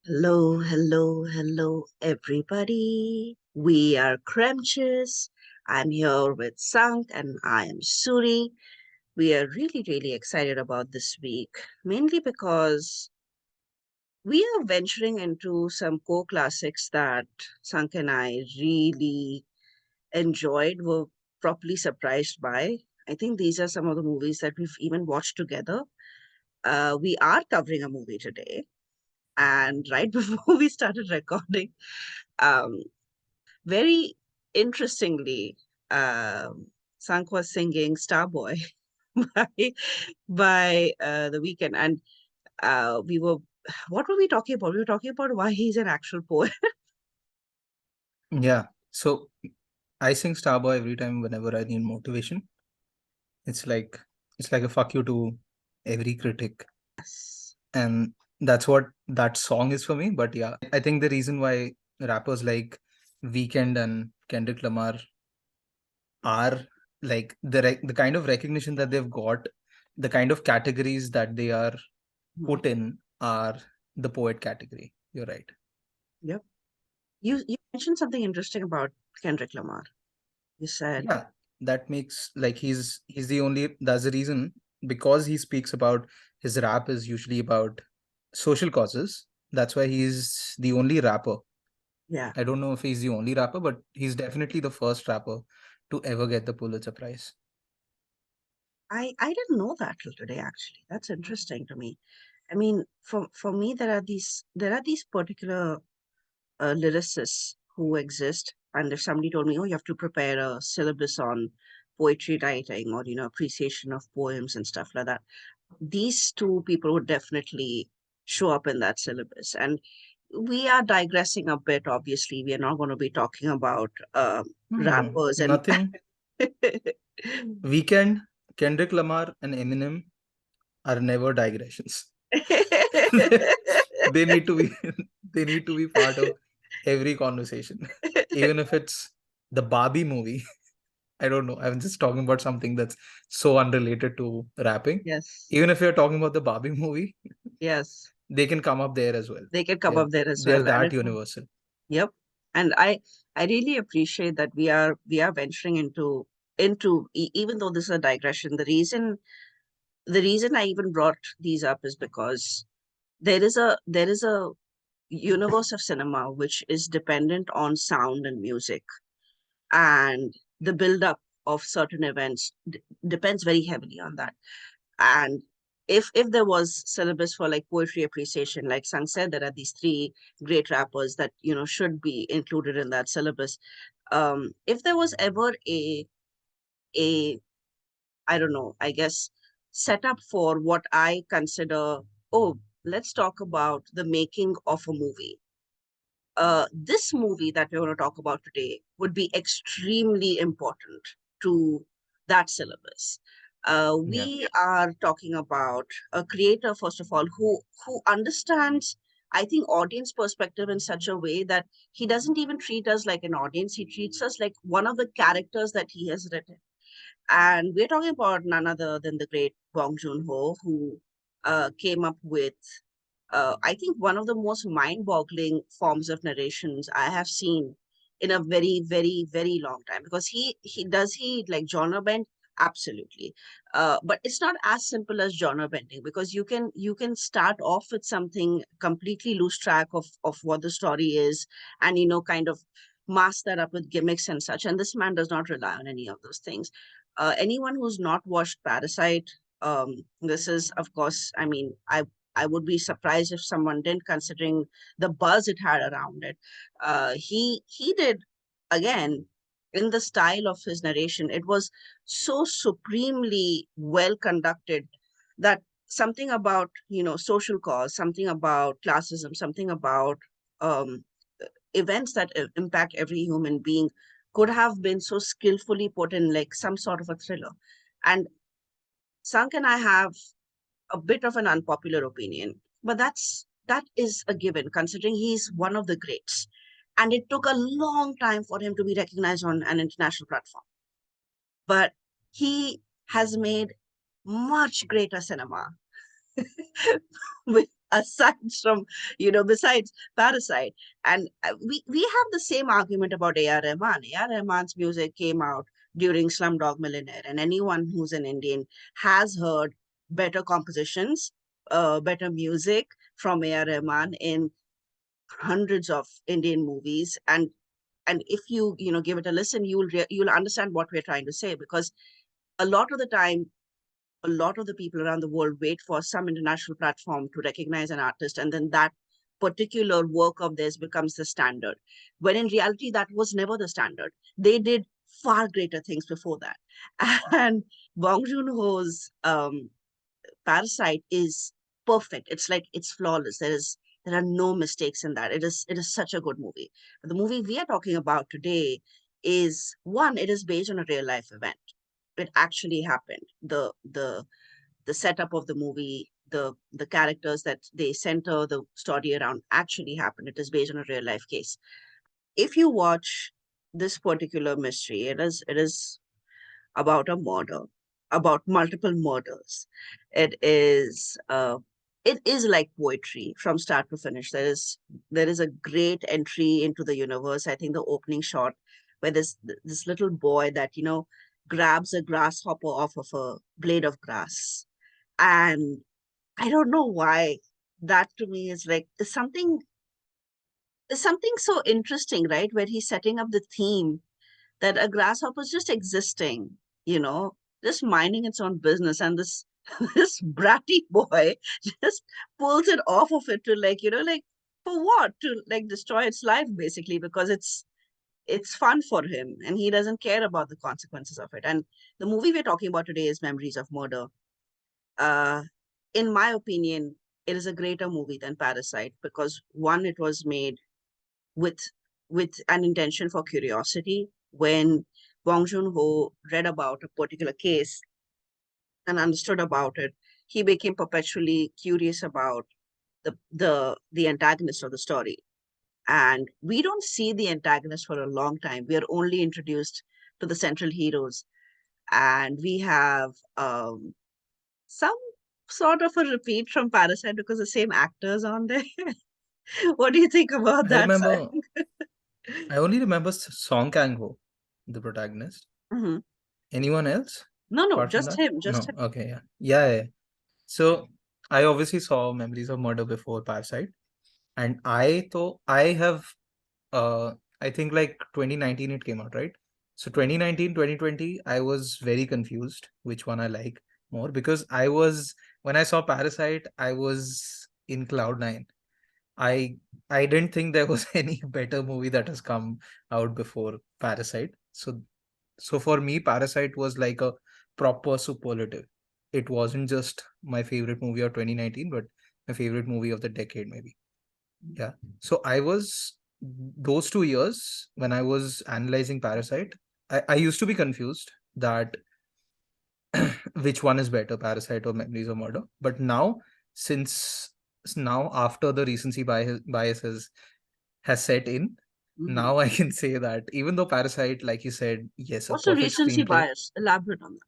Hello, hello, hello, everybody. We are Cremechiss. I'm here with Sank and I am Suri. We are really, really excited about this week, mainly because we are venturing into some core classics that Sank and I really enjoyed, were properly surprised by. I think these are some of the movies that we've even watched together. We are covering a movie today. And right before we started recording, um, very interestingly, Sank was singing Starboy by The Weekend, and we were what were we talking about? We were talking about why he's an actual poet. Yeah. So I sing Starboy every time whenever I need motivation. It's like it's like a fuck you to every critic. Yes. And that's what that song is for me. But yeah, I think the reason why rappers like Weekend and Kendrick Lamar are like the kind of recognition that they've got, the kind of categories that they are Mhm. put in are the poet category. You're right. Yep. You mentioned something interesting about Kendrick Lamar. You said Yeah, that makes like he's the only that's the reason because he speaks about his rap is usually about social causes. That's why he's the only rapper. yeah. I don't know if he's the only rapper, but he's definitely the first rapper to ever get the Pulitzer Prize. I didn't know that till today actually. That's interesting to me. I mean, for me there are these particular lyricists who exist. And if somebody told me, oh, you have to prepare a syllabus on poetry writing or, appreciation of poems and stuff like that, these two people would definitely show up in that syllabus. And we are digressing a bit, obviously. We are not going to be talking about No, rappers and. nothing. Weekend, Kendrick Lamar, and Eminem are never digressions. they need to be they need to be part of every conversation, even if it's the Barbie movie. I don't know, I'm just talking about something that's so unrelated to rapping. Yes, Even if you're talking about the Barbie movie, yes, they can come up there as well. they can come they're up there as they're well. And that it universal. Yep. And I really appreciate that we are venturing into even though this is a digression, the reason I even brought these up is because there is a universe of cinema which is dependent on sound and music, and the build up of certain events depends very heavily on that. And if there was syllabus for like poetry appreciation, like Sang said, there are these three great rappers that should be included in that syllabus. If there was ever a I don't know, I guess, setup for what I consider, oh, let's talk about the making of a movie. This movie that we're going to talk about today would be extremely important to that syllabus. Yeah. We are talking about a creator, first of all, who understands, I think, audience perspective in such a way that he doesn't even treat us like an audience. He treats us like one of the characters that he has written. And we're talking about none other than the great Bong Joon Ho, who came up with, I think, one of the most mind-boggling forms of narrations I have seen in a very, very, very long time. Because he like genre bend, absolutely, but it's not as simple as genre bending, because you can start off with something, completely lose track of what the story is, and kind of mask that up with gimmicks and such. And this man does not rely on any of those things. Anyone who's not watched Parasite, this is, of course, I mean, I would be surprised if someone didn't, considering the buzz it had around it. He did, again, in the style of his narration. It was so supremely well conducted that something about social cause, something about classism, something about um, events that impact every human being could have been so skillfully put in like some sort of a thriller. And Sank and I have a bit of an unpopular opinion, but that is a given considering he's one of the greats. And it took a long time for him to be recognized on an international platform. But he has made much greater cinema with aside from, besides Parasite. And we have the same argument about A.R. Rahman. A.R. Rahman's music came out during Slumdog Millionaire, and anyone who's an Indian has heard better compositions, better music from A.R. Rahman in hundreds of Indian movies. And if you give it a listen, you'll understand what we're trying to say, because a lot of the time, a lot of the people around the world wait for some international platform to recognize an artist, and then that particular work of theirs becomes the standard. When in reality, that was never the standard. They did far greater things before that. And Bong Joon Ho's Parasite is perfect. It's like it's flawless. There are no mistakes in that. It is such a good movie. But the movie we are talking about today is one. It is based on a real life event. It actually happened. The setup of the movie, the characters that they center the story around actually happened. It is based on a real life case. If you watch this particular mystery, it is about a murder, about multiple murders. It is it is like poetry from start to finish. There is a great entry into the universe. I think the opening shot where this little boy that grabs a grasshopper off of a blade of grass, and I don't know why that to me is like there's something so interesting, right? Where he's setting up the theme that a grasshopper is just existing, you know, just minding its own business, and this this bratty boy just pulls it off of it to like for what? To like destroy its life basically, because it's fun for him and he doesn't care about the consequences of it. And the movie we're talking about today is Memories of Murder. Uh, in my opinion, it is a greater movie than Parasite because one, it was made with with an intention for curiosity. When Bong Joon Ho read about a particular case and understood about it, he became perpetually curious about the antagonist of the story. And we don't see the antagonist for a long time. We are only introduced to the central heroes, and we have some sort of a repeat from Parasite because the same actors on there. What do you think about I that side? remember, I only remember Song Kang-ho, the protagonist. Mhm. Anyone else No, no, apart from just that? him, just No. him. Okay, yeah. Yeah, yeah. So I obviously saw Memories of Murder before Parasite. And I thought I have I think like 2019 it came out, right? So 2019, 2020, I was very confused which one I like more because when I saw Parasite, I was in Cloud9. I I didn't think there was any better movie that has come out before Parasite. So for me, Parasite was like a proper superlative. It wasn't just my favorite movie of 2019, but my favorite movie of the decade, maybe. Yeah. So I was those 2 years when I was analyzing Parasite, I used to be confused that which one is better, Parasite or Memories of Murder. But now, since now after the recency bias has set in, Mhm. now I can say that even though Parasite, like you said, yes, a What's the perfect recency screenplay. bias? Elaborate on that.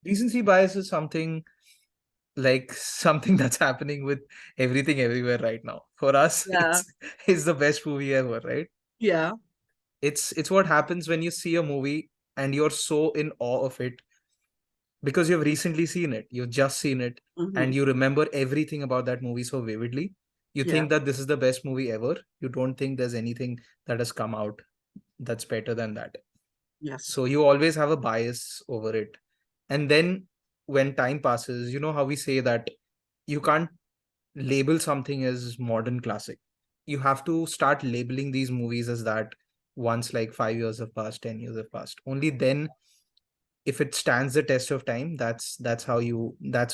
Recency bias is something like something that's happening with everything everywhere right now. For us, Yeah, it's the best movie ever, right? yeah. It's what happens when you see a movie and you're so in awe of it because you've recently seen it, you've just seen it, and Hmm. you remember everything about that movie so vividly. You Yeah, think that this is the best movie ever. You don't think there's anything that has come out that's better than that. yes. So you always have a bias over it. And then when time passes, you know how we say that you can't label something as modern classic. You have to start labeling these movies as that once like 5 years have passed, 10 years have passed. Only then, if it stands the test of time, that's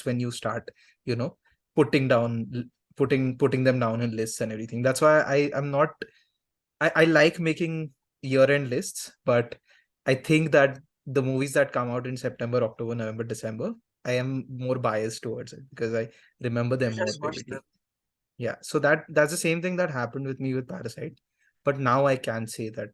when you start, you know, putting down putting them down in lists and everything. That's why I'm not I like making year-end lists, but I think that the movies that come out in September, October, November, December, I am more biased towards it because I remember I them more just watched them. vividly. Yeah, so that's the same thing that happened with me with Parasite. But now I can say that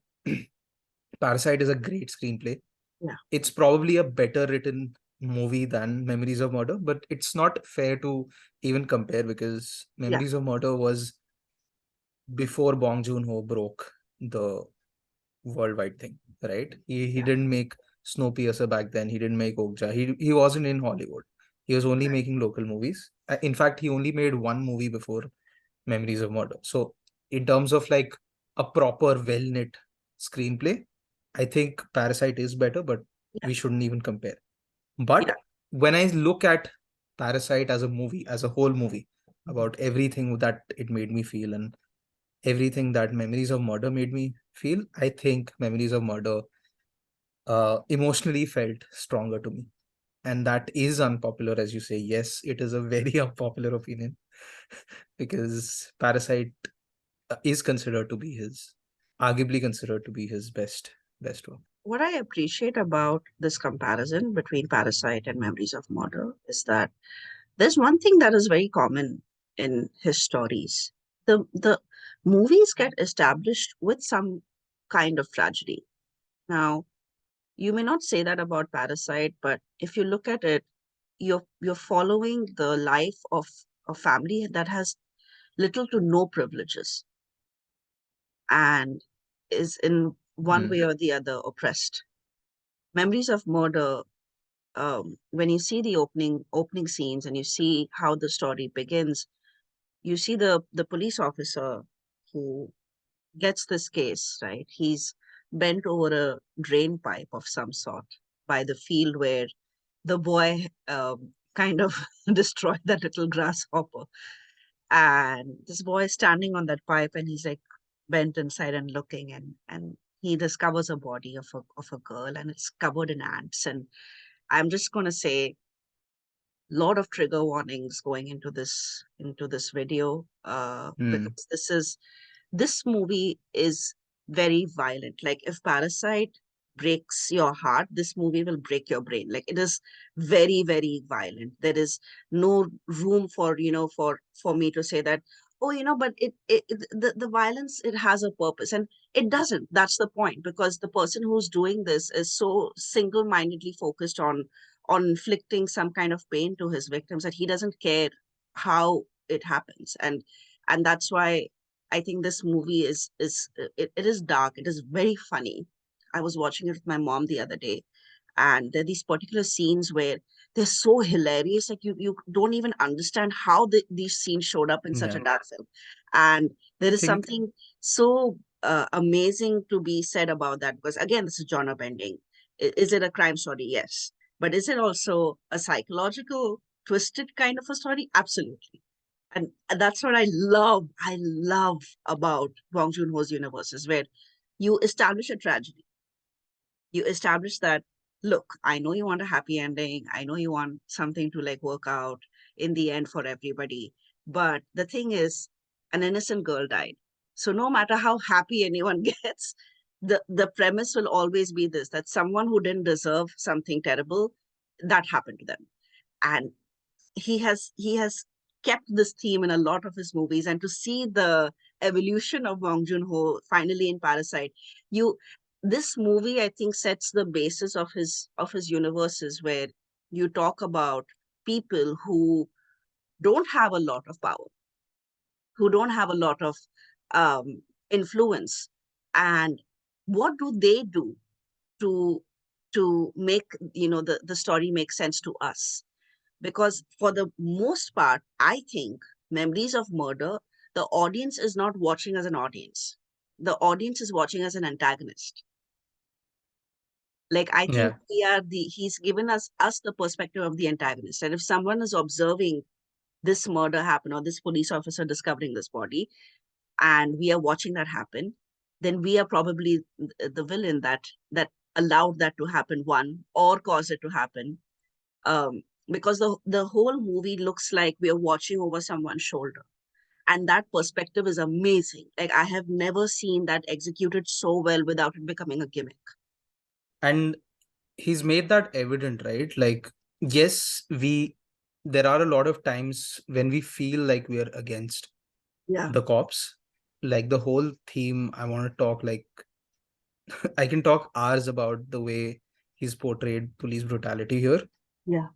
Parasite is a great screenplay. Yeah. It's probably a better written movie than Memories of Murder, but it's not fair to even compare because Yeah, Memories of Murder was before Bong Joon Ho broke the worldwide thing, right? He yeah, didn't make Snowpiercer back then. He didn't make Okja. He wasn't in Hollywood. He was only right. making local movies. In fact, he only made one movie before Memories of Murder. So, in terms of like a proper, well knit screenplay, I think Parasite is better, but Yeah, we shouldn't even compare. yeah. But when I look at Parasite as a movie, as a whole movie, about everything that it made me feel and everything that Memories of Murder made me feel, I think Memories of Murder emotionally felt stronger to me. And that is unpopular, as you say. Yes, it is a very unpopular opinion because Parasite is considered to be his, arguably considered to be his best work. What I appreciate about this comparison between Parasite and Memories of Murder is that there's one thing that is very common in his stories. The movies get established with some kind of tragedy. Now, you may not say that about Parasite, but if you look at it, you're following the life of a family that has little to no privileges and is in one Hmm. way or the other oppressed. Memories of Murder, when you see the opening scenes and you see how the story begins, you see the police officer who gets this case, right? He's bent over a drain pipe of some sort by the field where the boy kind of destroyed that little grasshopper. And this boy is standing on that pipe and he's like bent inside and looking, and he discovers a body of a girl and it's covered in ants. And I'm just gonna say lot of trigger warnings going into this video Hmm. because this movie is very violent. Like if Parasite breaks your heart, this movie will break your brain. Like it is very, very violent. There is no room for, for me to say that, oh, but the violence, it has a purpose. And it doesn't. That's the point, because the person who's doing this is so single-mindedly focused on inflicting some kind of pain to his victims that he doesn't care how it happens. And that's why I think this movie it is dark. It is very funny. I was watching it with my mom the other day, and there are these particular scenes where they're so hilarious. Like you don't even understand how these scenes showed up in such a Yeah. dark film. And there I is think, something so amazing to be said about that, because again, this is genre bending. Is it a crime story? Yes, but is it also a psychological twisted kind of a story? Absolutely. And that's what I love about Bong Joon-ho's universes, where you establish a tragedy. You establish that, look, I know you want a happy ending. I know you want something to like work out in the end for everybody. But the thing is, an innocent girl died. So no matter how happy anyone gets, the premise will always be this, that someone who didn't deserve something terrible, that happened to them. And he has kept this theme in a lot of his movies, and to see the evolution of Bong Joon-ho finally in Parasite, you this movie I think sets the basis of his universes, where you talk about people who don't have a lot of power, who don't have a lot of influence, and what do they do to make the story make sense to us? Because for the most part, I think Memories of Murder, the audience is not watching as an audience. The audience is watching as an antagonist. Like I think yeah. we are the he's given us the perspective of the antagonist. And if someone is observing this murder happen, or this police officer discovering this body, and we are watching that happen, then we are probably the villain that allowed that to happen, one, or caused it to happen. Because the whole movie looks like we are watching over someone's shoulder, and that perspective is amazing. Like I have never seen that executed so well without it becoming a gimmick. And he's made that evident, right? Like, yes, there are a lot of times when we feel like we are against Yeah, the cops. Like the whole theme, I want to talk like I can talk hours about the way he's portrayed police brutality here. Yeah.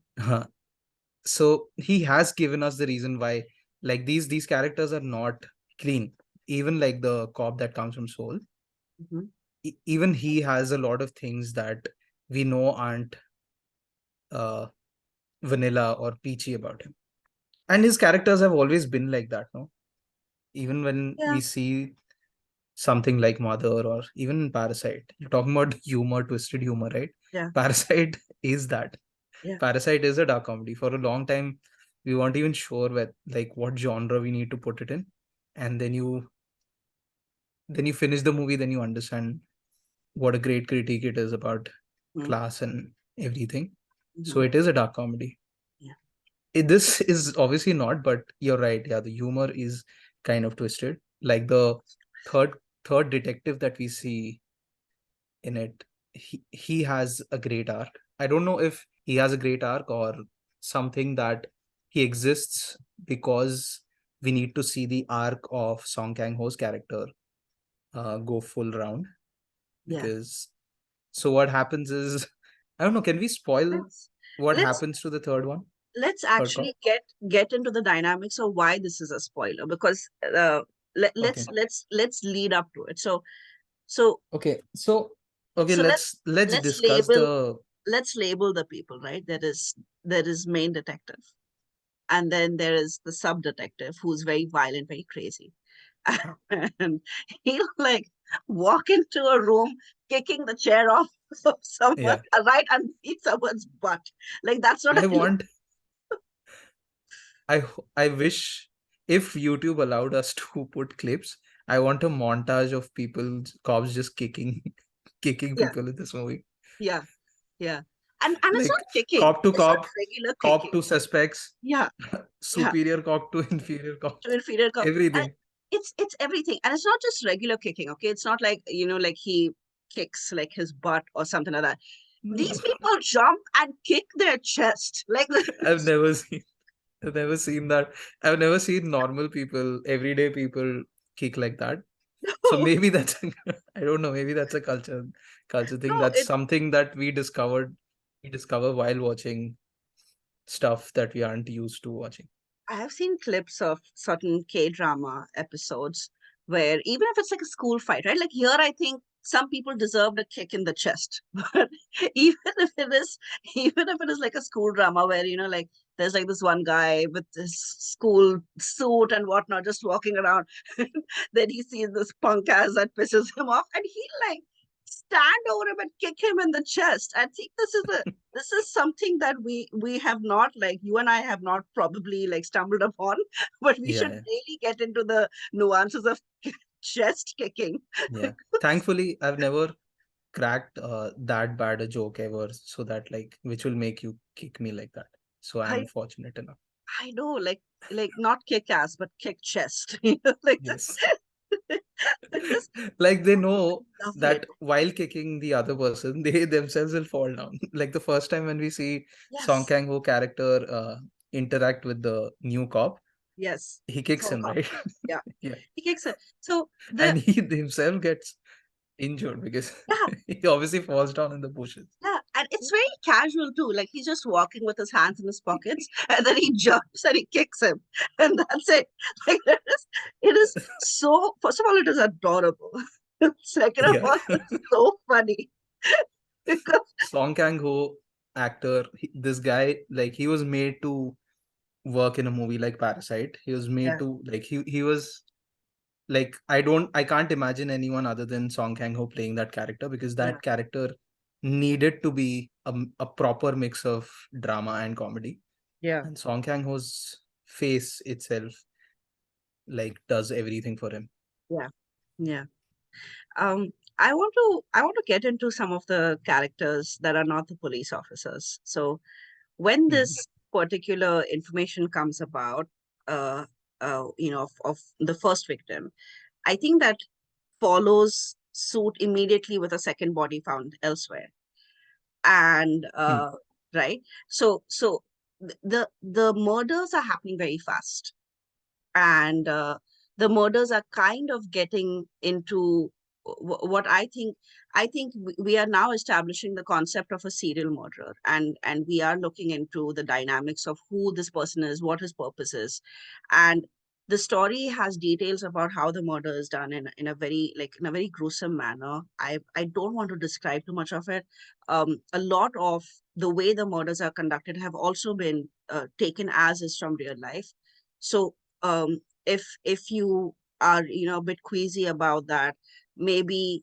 So he has given us the reason why, like, these characters are not clean. Even like the cop that comes from Seoul, Mhm. even he has a lot of things that we know aren't uh, vanilla or peachy about him. And his characters have always been like that, no? Even when Yeah. we see something like Mother or even Parasite, you're talking about humor, twisted humor, right? Yeah. Parasite is that. Yeah. Parasite is a dark comedy. For a long time, we weren't even sure like what genre we need to put it in. And then you finish the movie, then you understand what a great critique it is about Mhm. class and everything. So Mhm. it is a dark comedy. Yeah. This is obviously not, but you're right. Yeah, the humor is kind of twisted. Like the third third detective that we see in it, he has a great arc. I don't know if he has a great arc or something that he exists because we need to see the arc of Song Kang Ho's character go full round. Yeah. Because so what happens is, I don't know, can we spoil Let's what let's happens to the third one? let's Third cop? actually get into the dynamics of why this is a spoiler, because Okay. let's lead up to it. So Okay. So okay, so let's let's discuss label the let's label the people, right? There is main detective, and then there is the sub detective who's very violent, very crazy. And he'll like walk into a room kicking the chair off of someone yeah. right underneath someone's butt. Like that's what I I look. want I wish if YouTube allowed us to put clips, I want a montage of people, cops just kicking kicking Yeah, people in this movie. yeah, yeah. And it's not Like kicking. cop to It's not cop, regular cop kicking. to suspects, Yeah, yeah. superior cop to inferior cop, To inferior cop. And everything. it's everything. And it's not just regular kicking, okay? It's not like, like he kicks like his butt or something like that. These people jump and kick their chest. Like I've never seen I've never seen that. I've never seen normal people, everyday people kick like that. So no, maybe that's I don't know, maybe that's a culture thing. no, That's something that we discover while watching stuff that we aren't used to watching. I have seen clips of certain K drama episodes where even if it's like a school fight, right? Like here, I think some people deserve a kick in the chest. But even if it is, even if it is like a school drama where, like there's like this one guy with this school suit and whatnot, just walking around, then he sees this punk ass that pisses him off, and he like stand over him and kick him in the chest. I think this is something that we have not, like you and I have not probably like stumbled upon, but we Yeah, should yeah, really get into the nuances of chest kicking. yeah. Thankfully, I've never cracked that bad a joke ever, so that like which will make you kick me like that. So I'm I fortunate enough. I know, like not kick ass, but kick chest. Like Yes. I just Like they know love it. that while kicking the other person, they themselves will fall down. Like the first time when we see Song Yes, Kang Ho character interact with the new cop, yes. he kicks Tall him, cop. right? Yeah, Yeah. he kicks it. So And the he himself gets injured because yeah, he obviously falls down in the bushes. yeah, and it's very casual too. Like he's just walking with his hands in his pockets, and then he jumps and he kicks him, and that's it. Like it is so. First of all, it is adorable. Second of Yeah. all, it's so funny because Song Kang Ho actor, this guy, like he was made to work in a movie like Parasite. He was made yeah, to like he was like I can't imagine anyone other than Song Kang Ho playing that character because yeah, that character needed to be a proper mix of drama and comedy. yeah, And Song Kang Ho's face itself like does everything for him. yeah, yeah. I want to get into some of the characters that are not the police officers. So when Mhm. this particular information comes about, of the first victim, I think that follows suit immediately with a second body found elsewhere. And Hmm. right, so the murders are happening very fast, and the murders are kind of getting into what I think we are now establishing the concept of a serial murderer, and we are looking into the dynamics of who this person is, what his purpose is. And the story has details about how the murder is done in a very, like, in a very gruesome manner. I don't want to describe too much of it. A lot of the way the murders are conducted have also been taken as is from real life. So if you are, a bit queasy about that, maybe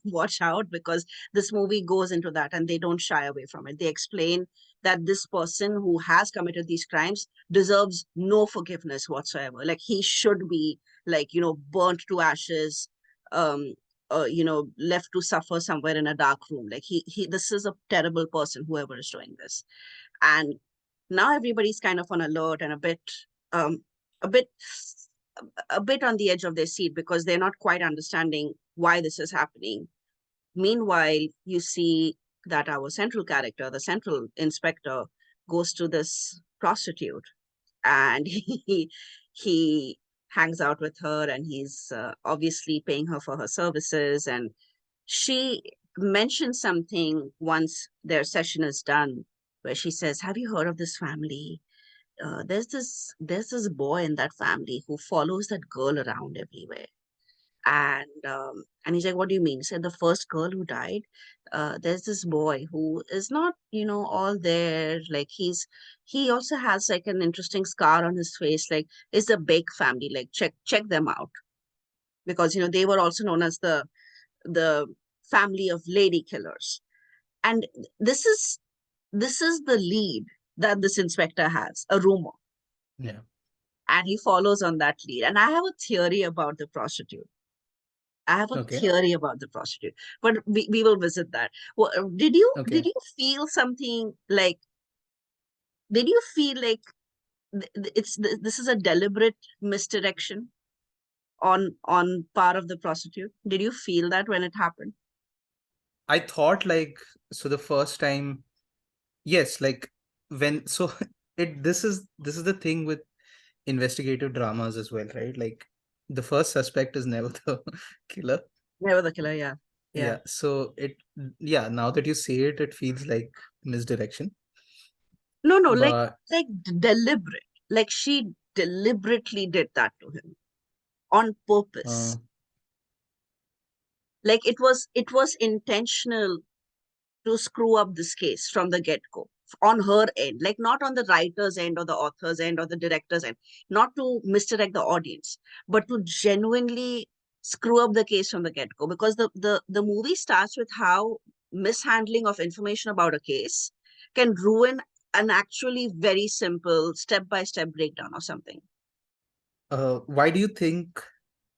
watch out, because this movie goes into that and they don't shy away from it. They explain that this person who has committed these crimes deserves no forgiveness whatsoever. Like, he should be, like, burnt to ashes, um left to suffer somewhere in a dark room. Like, he this is a terrible person, whoever is doing this. And now everybody's kind of on alert and um a bit a bit on the edge of their seat, because they're not quite understanding why this is happening. Meanwhile, you see that our central character, the central inspector, goes to this prostitute, and he hangs out with her, and he's obviously paying her for her services. And she mentions something once their session is done, where she says, "Have you heard of this family? There's this boy in that family who follows that girl around everywhere." And he's like, "What do you mean?" He said, "The first girl who died, there's this boy who is not, all there. Like, he also has like an interesting scar on his face. Like, it's a big family. Like, check them out, because they were also known as the family of lady killers." And this is this is the lead that this inspector has, a rumor, Yeah. and he follows on that lead. And I have a theory about the prostitute. I have a Okay. theory about the prostitute, but we will visit that. Well, did Okay. you feel something like, did you feel like this is a deliberate misdirection on part of the prostitute? Did you feel that when it happened? I thought like, so the first time, yes, like when so it this is the thing with investigative dramas as well, right? Like the first suspect is never the killer. Never the killer, yeah, yeah. Yeah. So yeah, now that you say it, it feels like misdirection. No, no, But deliberate. Like, she deliberately did that to him on uh, purpose. Like, it was intentional to screw up this case from the get go, on her end, like, not on the writer's end or the author's end or the director's end, not to misdirect the audience, but to genuinely screw up the case from the get go. Because the movie starts with how mishandling of information about a case can ruin an actually very simple step by step breakdown of something. why do you think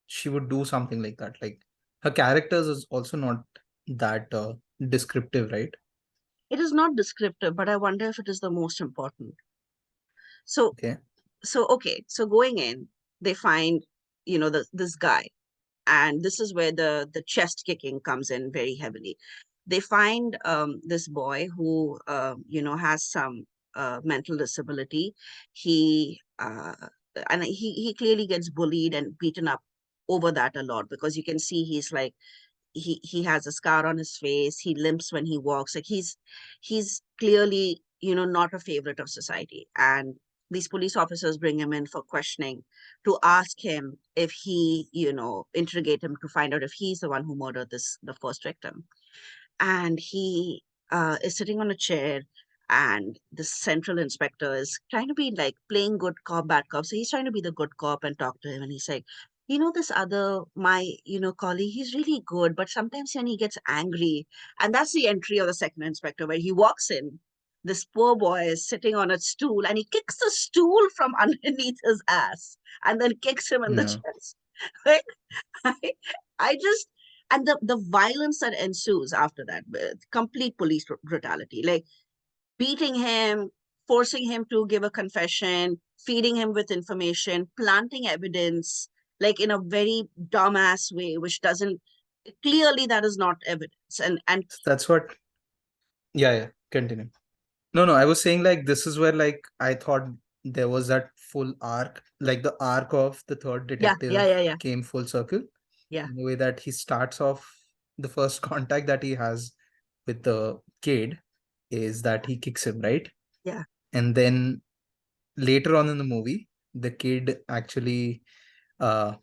she would do something like that? Like her characters is also not that descriptive, right? It is not descriptive, but I wonder if it is the most important. So, Okay. so going in, they find, this guy, and this is where the chest kicking comes in very heavily. They find this boy who, has some mental disability. He and he clearly gets bullied and beaten up over that a lot, because you can see he's like, he has a scar on his face. He limps when he walks. Like, he's clearly, not a favorite of society. And these police officers bring him in for questioning, to ask him if he, interrogate him to find out if he's the one who murdered the first victim. And he is sitting on a chair, and the central inspector is trying to be like playing good cop bad cop. So he's trying to be the good cop and talk to him, and he's like, this other, my, colleague, he's really good, but sometimes when he gets angry. And that's the entry of the second inspector, where he walks in. This poor boy is sitting on a stool, and he kicks the stool from underneath his ass, and then kicks him in the No. chest. Right? I, I just, and the violence that ensues after that, complete police brutality, like beating him, forcing him to give a confession, feeding him with information, planting evidence, like in a very dumbass way, which doesn't, clearly that is not evidence. And That's what. Yeah, yeah. Continue. No, no, I was saying like this is where like I thought there was that full arc, like the arc of the third yeah, yeah, detective yeah, yeah, came full circle. Yeah. in the way that he starts off, the first contact that he has with the kid is that he kicks him, right? Yeah. And then later on in the movie, the kid actually uh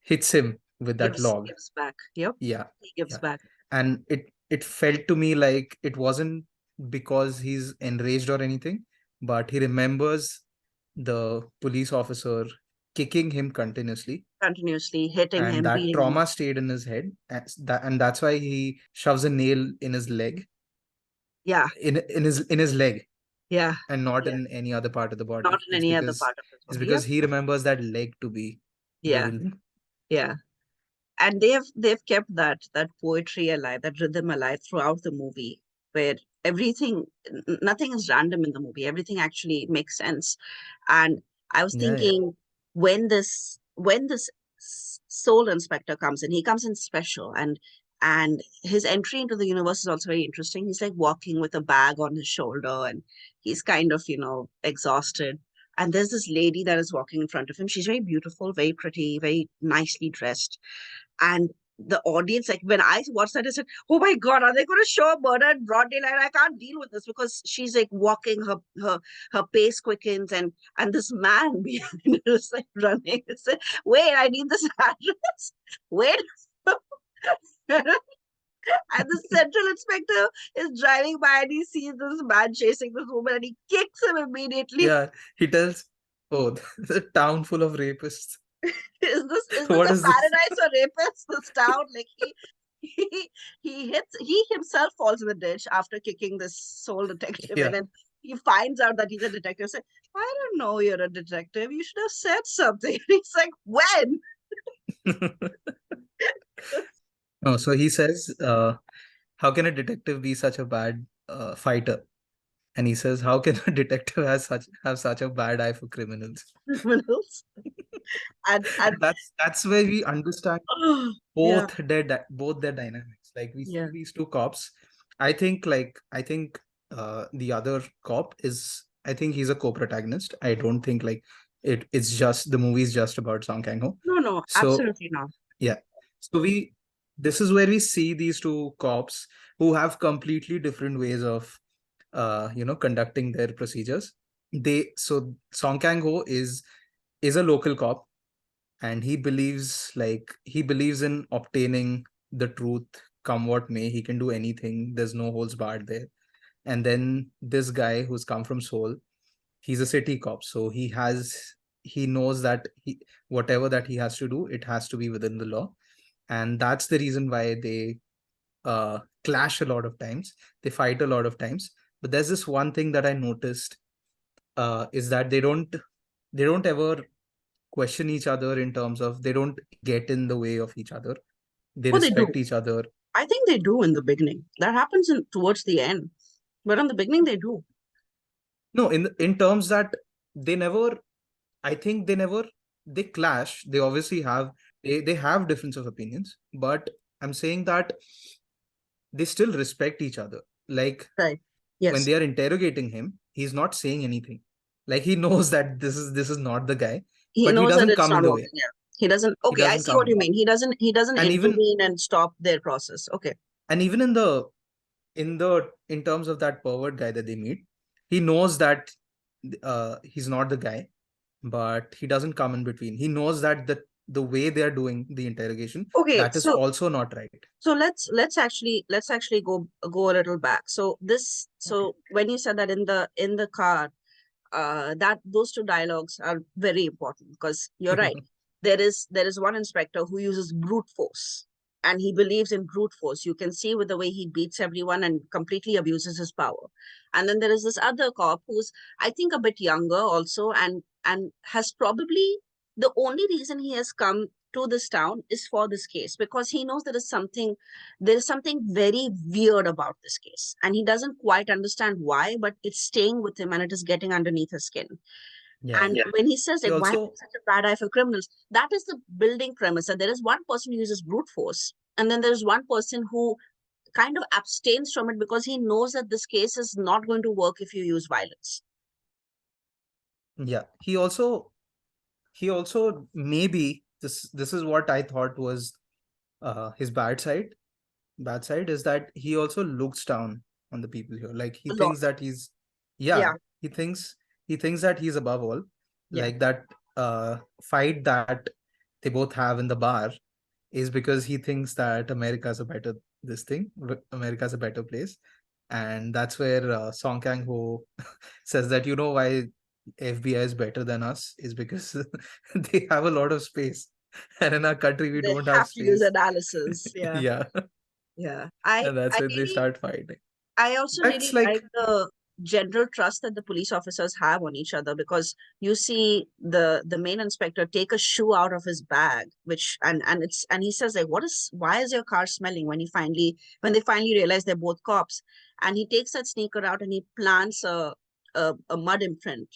hits him with that log. Gives back. Yep. Yeah, He gives yeah. back. And it felt to me like it wasn't because he's enraged or anything, but he remembers the police officer kicking him continuously, Continuously hitting and him, that beating him. trauma stayed in his head, and that's why he shoves a nail in his leg, Yeah. in his leg, Yeah. and not Yeah. in any other part of the Not body. in any other part of his It's body. because Yep. he remembers that leg to be the Yeah. villain. Yeah. And they've kept that poetry alive, that rhythm alive throughout the movie, where nothing is random in the movie, everything actually makes sense. And I was Yeah, yeah. thinking, when this soul inspector comes in, he comes in special, and his entry into the universe is also very interesting. He's like walking with a bag on his shoulder, and he's kind of, exhausted. And there's this lady that is walking in front of him. She's very beautiful, very pretty, very nicely dressed. And the audience, like when I watched that, I said, "Oh my God, are they going to show a murder in broad daylight? I can't deal with this," because she's like walking, her pace quickens, and this man behind her is like running. It's like, "Wait, I need this address. Wait." And the central inspector is driving by and he sees this man chasing this woman and he kicks him immediately. Yeah, he tells, "Oh, the town full of rapists." Is this What a is this? paradise for rapists? This town, like he himself falls in the ditch after kicking this soul detective, and Yeah. then he finds out that he's a detective. Say, I don't know you're a detective. You should have said something. He's like, when? No, so he says, how can a detective be such a bad fighter? And he says, how can a detective have such a bad eye for criminals? Criminals. And That's where we understand oh, yeah, both their dynamics. Like we yeah. see these two cops. I think the other cop is, I think he's a co-protagonist. I don't think like it's just the movie is just about Song Kang Ho. No, no, So absolutely not. yeah. So this is where we see these two cops who have completely different ways of conducting their procedures. So Song Kang Ho is a local cop, and he believes in obtaining the truth come what may. He can do anything. There's no holds barred there. And then this guy who's come from Seoul, he's a city cop, so he knows that whatever that he has to do, it has to be within the law. And that's the reason why they clash a lot of times. They fight a lot of times. But there's this one thing that I noticed, is that they don't ever question each other, in terms of they don't get in the way of each other. They Oh, they do. respect each other. I think they do in the beginning. That happens towards the end. But in the beginning, they do. No, in terms that they never, I think they clash. They obviously they have difference of opinions, but I'm saying that they still respect each other. Like Right. when Yes. they are interrogating him, he's not saying anything. Like he knows that this is not the guy, He but he knows that doesn't it's come in not the working. way. Yeah. He doesn't. He Okay, I doesn't see come what in you the way. mean. He doesn't And even intervene and stop their process. Okay. even in terms of that pervert guy that they meet, he knows that he's not the guy, but he doesn't come in between. He knows that the way they are doing the interrogation, Okay. that is So also not right. let's actually go a little back. So Okay. when you said that in the car, that those two dialogues are very important because you're right. There is one inspector who uses brute force, and he believes in brute force. You can see with the way he beats everyone and completely abuses his power. And then there is this other cop who's, I think, a bit younger also, and has probably, the only reason he has come to this town is for this case, because he knows there is something very weird about this case, and he doesn't quite understand why, but it's staying with him and it is getting underneath his skin. Yeah, And yeah. when he says, He like, why also, such a bad eye for criminals, that is the building premise that there is one person who uses brute force, and then there's one person who kind of abstains from it because he knows that this case is not going to work if you use violence. yeah, he also maybe this is what I thought was his bad side is that he also looks down on the people here. Like he A lot. thinks that he's, yeah, Yeah. he thinks that he's above all. Yeah. Like that fight that they both have in the bar is because he thinks that America's a better this thing, America's a better place. And that's where Song Kang Ho says that, you know, why FBI is better than us is because they have a lot of space. And in our country, we They don't have have to use space. analysis. Yeah. Yeah. Yeah. I And that's I when they really start fighting. I also That's really like, like the general trust that the police officers have on each other, because you see the main inspector take a shoe out of his bag, which and he says, like, why is your car smelling, when they finally realize they're both cops, and he takes that sneaker out and he plants a mud imprint,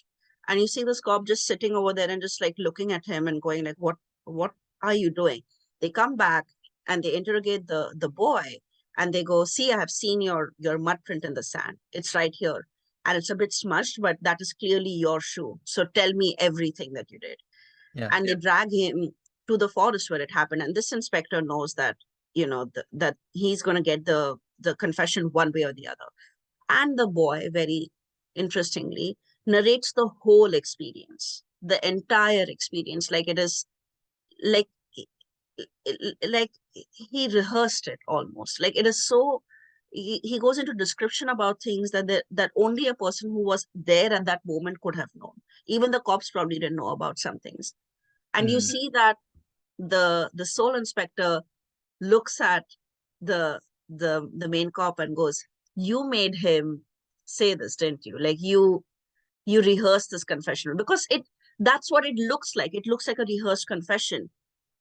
and you see this cop just sitting over there and just like looking at him and going like, what are you doing? They come back and they interrogate the boy, and they go, see, I have seen your mud print in the sand, it's right here, and it's a bit smudged, but that is clearly your shoe, so tell me everything that you did. yeah, And they drag him to the forest where it happened, and this inspector knows that, that he's going to get the confession one way or the other. And the boy, very interestingly, narrates the whole experience, the entire experience, like it is, like like he rehearsed it almost, like it is so, he goes into description about things that only a person who was there at that moment could have known. Even the cops probably didn't know about some things. And you mm, see that the sole inspector looks at the main cop and goes, you made him say this, didn't you? Like you rehearsed this confession, because that's what it looks like. It looks like a rehearsed confession.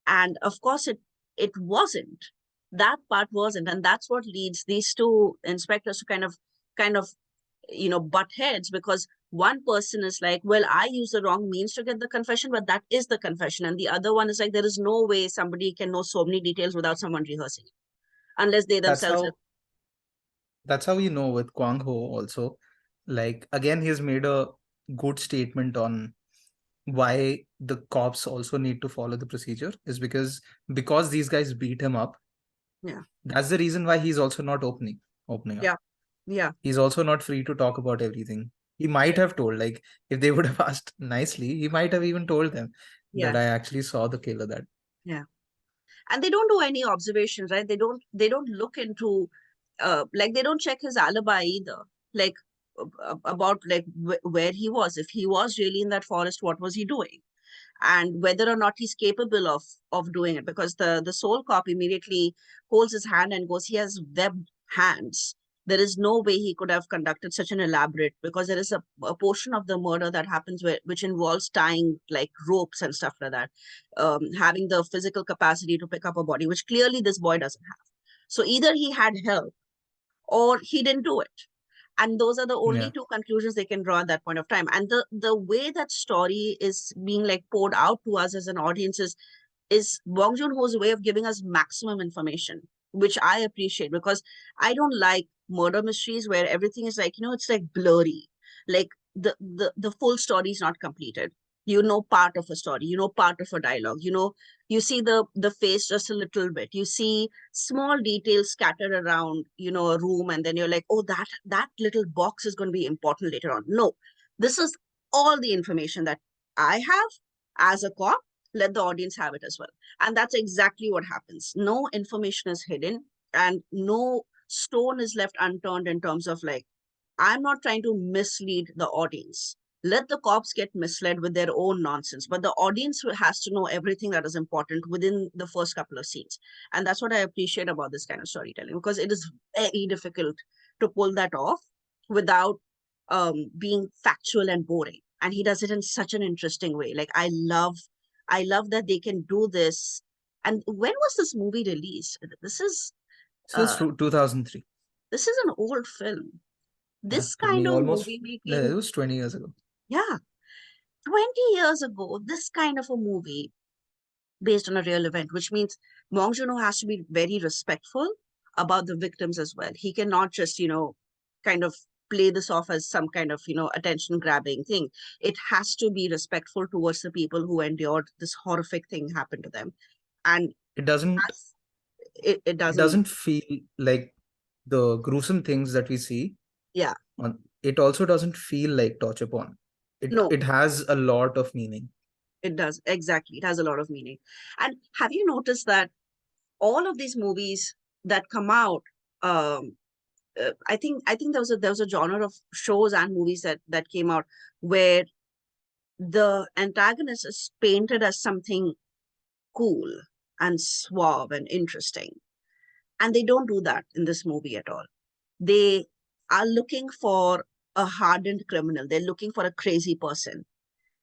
And of course it wasn't. That part wasn't. And that's what leads these two inspectors to kind of butt heads, because one person is like, well, I use the wrong means to get the confession, but that is the confession. And the other one is like, there is no way somebody can know so many details without someone rehearsing it, unless they that's themselves have. how you know with Kwang Ho also. Like again, he's made a good statement on why the cops also need to follow the procedure is because these guys beat him up. Yeah. That's the reason why he's also not opening up. Yeah. Yeah. He's also not free to talk about everything. He Yeah. might have told, like, if they would have asked nicely, he might have even told them that Yeah. I actually saw the killer. That Yeah. And they don't do any observations, right? They don't look into, like, they don't check his alibi either, like, about like where he was, if he was really in that forest, what was he doing, and whether or not he's capable of doing it, because the sole cop immediately holds his hand and goes, he has webbed hands. There is no way he could have conducted such an elaborate, because there is a portion of the murder that happens which involves tying like ropes and stuff like that, having the physical capacity to pick up a body, which clearly this boy doesn't have. So either he had help or he didn't do it, and those are the only yeah, two conclusions they can draw at that point of time. And the way that story is being like poured out to us as an audience is Bong Joon Ho's way of giving us maximum information, which I appreciate, because I don't like murder mysteries where everything is like, it's like blurry. Like the full story is not completed. You know part of a story, part of a dialogue, you see the face just a little bit. You see small details scattered around, a room, and then you're like, oh, that little box is going to be important later on. No, this is all the information that I have as a cop. Let the audience have it as well. And that's exactly what happens. No information is hidden, and no stone is left unturned in terms of like, I'm not trying to mislead the audience. Let the cops get misled with their own nonsense, but the audience has to know everything that is important within the first couple of scenes. And that's what I appreciate about this kind of storytelling, because it is very difficult to pull that off without being factual and boring. And he does it in such an interesting way. Like, I love that they can do this. And when was this movie released? this was Uh, 2003. this is an old film. Yeah, This kind 20 of almost. movie Yeah, it making, was 20 years ago. yeah, 20 years ago, this kind of a movie based on a real event, which means Bong Joon-ho has to be very respectful about the victims as well. He cannot just, kind of play this off as some kind of, attention grabbing thing. It has to be respectful towards the people who endured this horrific thing happen to them. And It doesn't. as, it It doesn't. doesn't feel like the gruesome things that we see Yeah, on it also doesn't feel like torture porn. no, It has a lot of meaning. it does. Exactly. It has a lot of meaning. And have you noticed that all of these movies that come out, um, I think there was a genre of shows and movies that came out where the antagonist is painted as something cool and suave and interesting. And they don't do that in this movie at all. They are looking for a hardened criminal. They're looking for a crazy person.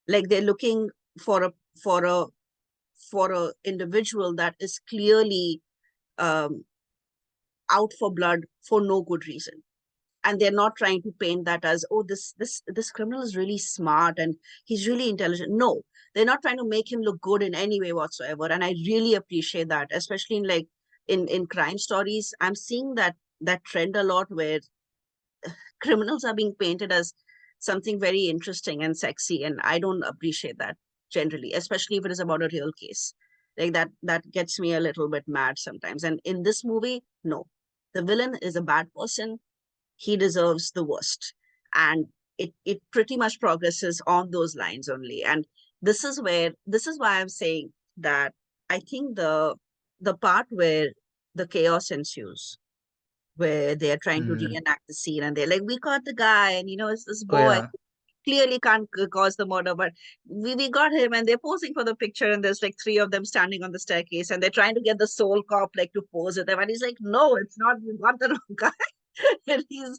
Like they're looking for a for a for a individual that is clearly um, out for blood for no good reason. And they're not trying to paint that as, oh, this criminal is really smart and he's really intelligent. No, they're not trying to make him look good in any way whatsoever. And I really appreciate that, especially in like in crime stories. I'm seeing that trend a lot where criminals are being painted as something very interesting and sexy, and I don't appreciate that generally, especially if it is about a real case. Like that gets me a little bit mad sometimes. And in this movie, no, the villain is a bad person. He deserves the worst. And it pretty much progresses on those lines only. And this is why I'm saying that I think the part where the chaos ensues, where they're trying to Mm. reenact the scene, and they're like, we caught the guy, and it's this Oh boy yeah. clearly can't cause the murder, but we got him, and they're posing for the picture, and there's like three of them standing on the staircase, and they're trying to get the soul cop like to pose with them, and he's like, no, it's not, you got the wrong guy. And he's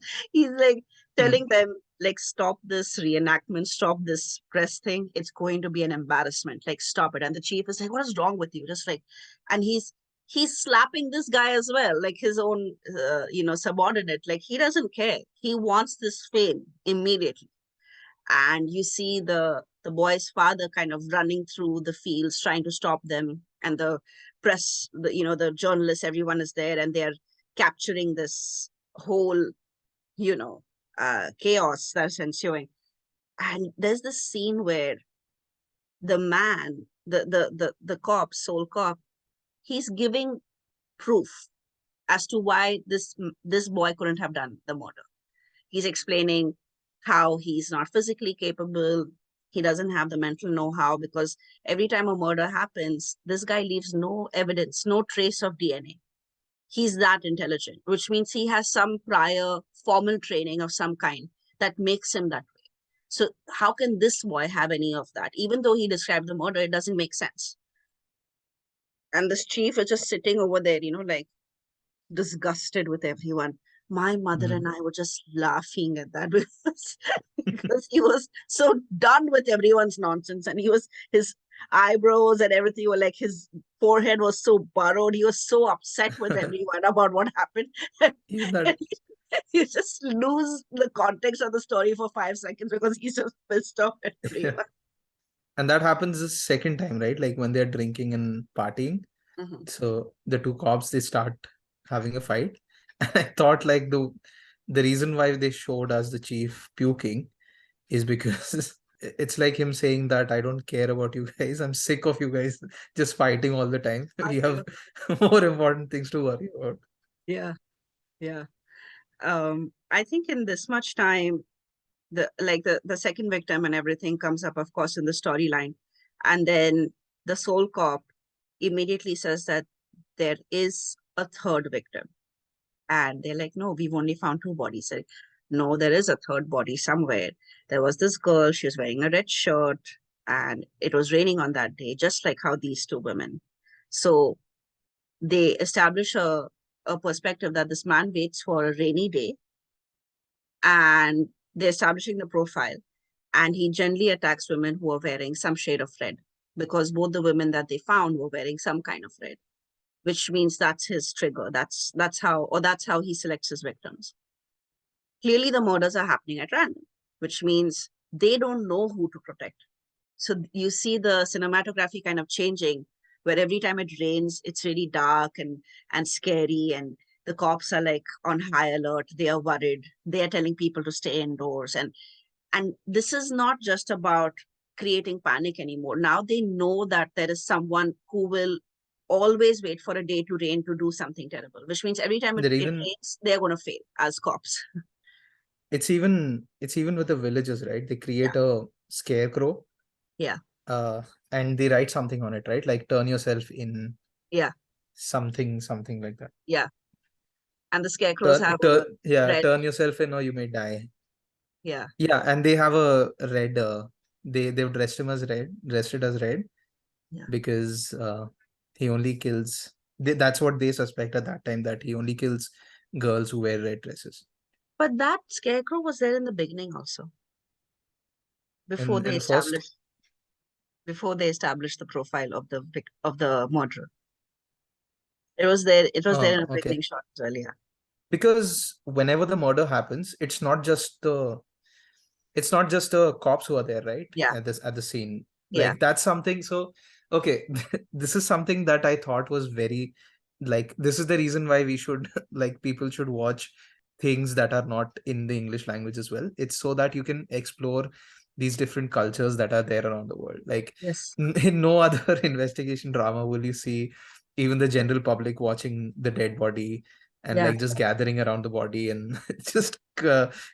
like Mm. telling them, like, stop this reenactment, stop this press thing, it's going to be an embarrassment, like stop it. And the chief is like, what is wrong with you, just like, and he's slapping this guy as well, like his own subordinate. Like he doesn't care, he wants this fame immediately. And you see the boy's father kind of running through the fields trying to stop them, and the press, the journalists, everyone is there, and they're capturing this whole you know chaos that's ensuing. And there's this scene where the man, the cop, soul cop, he's giving proof as to why this boy couldn't have done the murder. He's explaining how he's not physically capable. He doesn't have the mental know-how, because every time a murder happens, this guy leaves no evidence, no trace of DNA. He's that intelligent, which means he has some prior formal training of some kind that makes him that way. So how can this boy have any of that? Even though he described the murder, it doesn't make sense. And this chief is just sitting over there, like disgusted with everyone. My mother Mm. and I were just laughing at that because he was so done with everyone's nonsense, and his eyebrows and everything were like, his forehead was so burrowed. He was so upset with everyone about what happened. Even that. You just lose the context of the story for 5 seconds because he's just pissed off at everyone. And that happens the second time, right? Like when they're drinking and partying. Mhm. So the two cops, they start having a fight. And I thought like the reason why they showed us the chief puking is because it's like him saying that I don't care about you guys. I'm sick of you guys just fighting all the time. I We know. have more important things to worry about. Yeah, yeah. I think in this much time, the second victim and everything comes up, of course, in the storyline. And then the soul cop immediately says that there is a third victim. And they're like, no, we've only found two bodies. Like, no, there is a third body somewhere. There was this girl, she was wearing a red shirt, and it was raining on that day, just like how these two women. So they establish a perspective that this man waits for a rainy day, and they're establishing the profile. And he generally attacks women who are wearing some shade of red, because both the women that they found were wearing some kind of red, which means that's his trigger. That's how he selects his victims. Clearly, the murders are happening at random, which means they don't know who to protect. So you see the cinematography kind of changing, where every time it rains, it's really dark and scary, and the cops are like on high alert. They are worried. They are telling people to stay indoors, and this is not just about creating panic anymore. Now they know that there is someone who will always wait for a day to rain to do something terrible, which means every time They're it even rains, they're going to fail as cops. it's even with the villagers, right? They Yeah, create a scarecrow, yeah, uh, and they write something on it, right? Like turn yourself in yeah, something like that. yeah. And the scarecrows have a Yeah, red. turn yourself in or you may die. Yeah, Yeah, and they have a red. They've dressed it as red yeah. because he only kills. That's what they suspect at that time, that he only kills girls who wear red dresses. But that scarecrow was there in the beginning also, before In they the first, established before they established the profile of the murderer. It was there. It was there in the okay, beginning shot as well. Yeah, because whenever the murder happens, it's not just the cops who are there, right? yeah, At the scene. yeah. Like that's something. So okay, this is something that I thought was very, like, this is the reason why we should like people should watch things that are not in the English language as well. It's so that you can explore these different cultures that are there around the world. Like Yes. in no other investigation drama will you see even the general public watching the dead body and Yeah, like just gathering around the body and just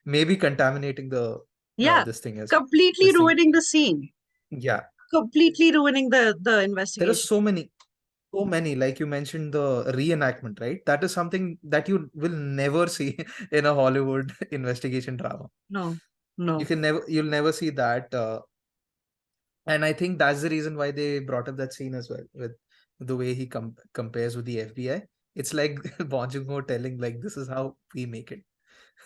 maybe contaminating the yeah. this thing is Completely this thing. ruining the scene. Yeah, Completely ruining the there are investigation. so many, like you mentioned the reenactment, right? That is something that you will never see in a Hollywood investigation drama. No, no. You'll never see that, and I think that's the reason why they brought up that scene as well, with the way he compares with the FBI. It's like Bong Joon Ho telling, like, this is how we make it.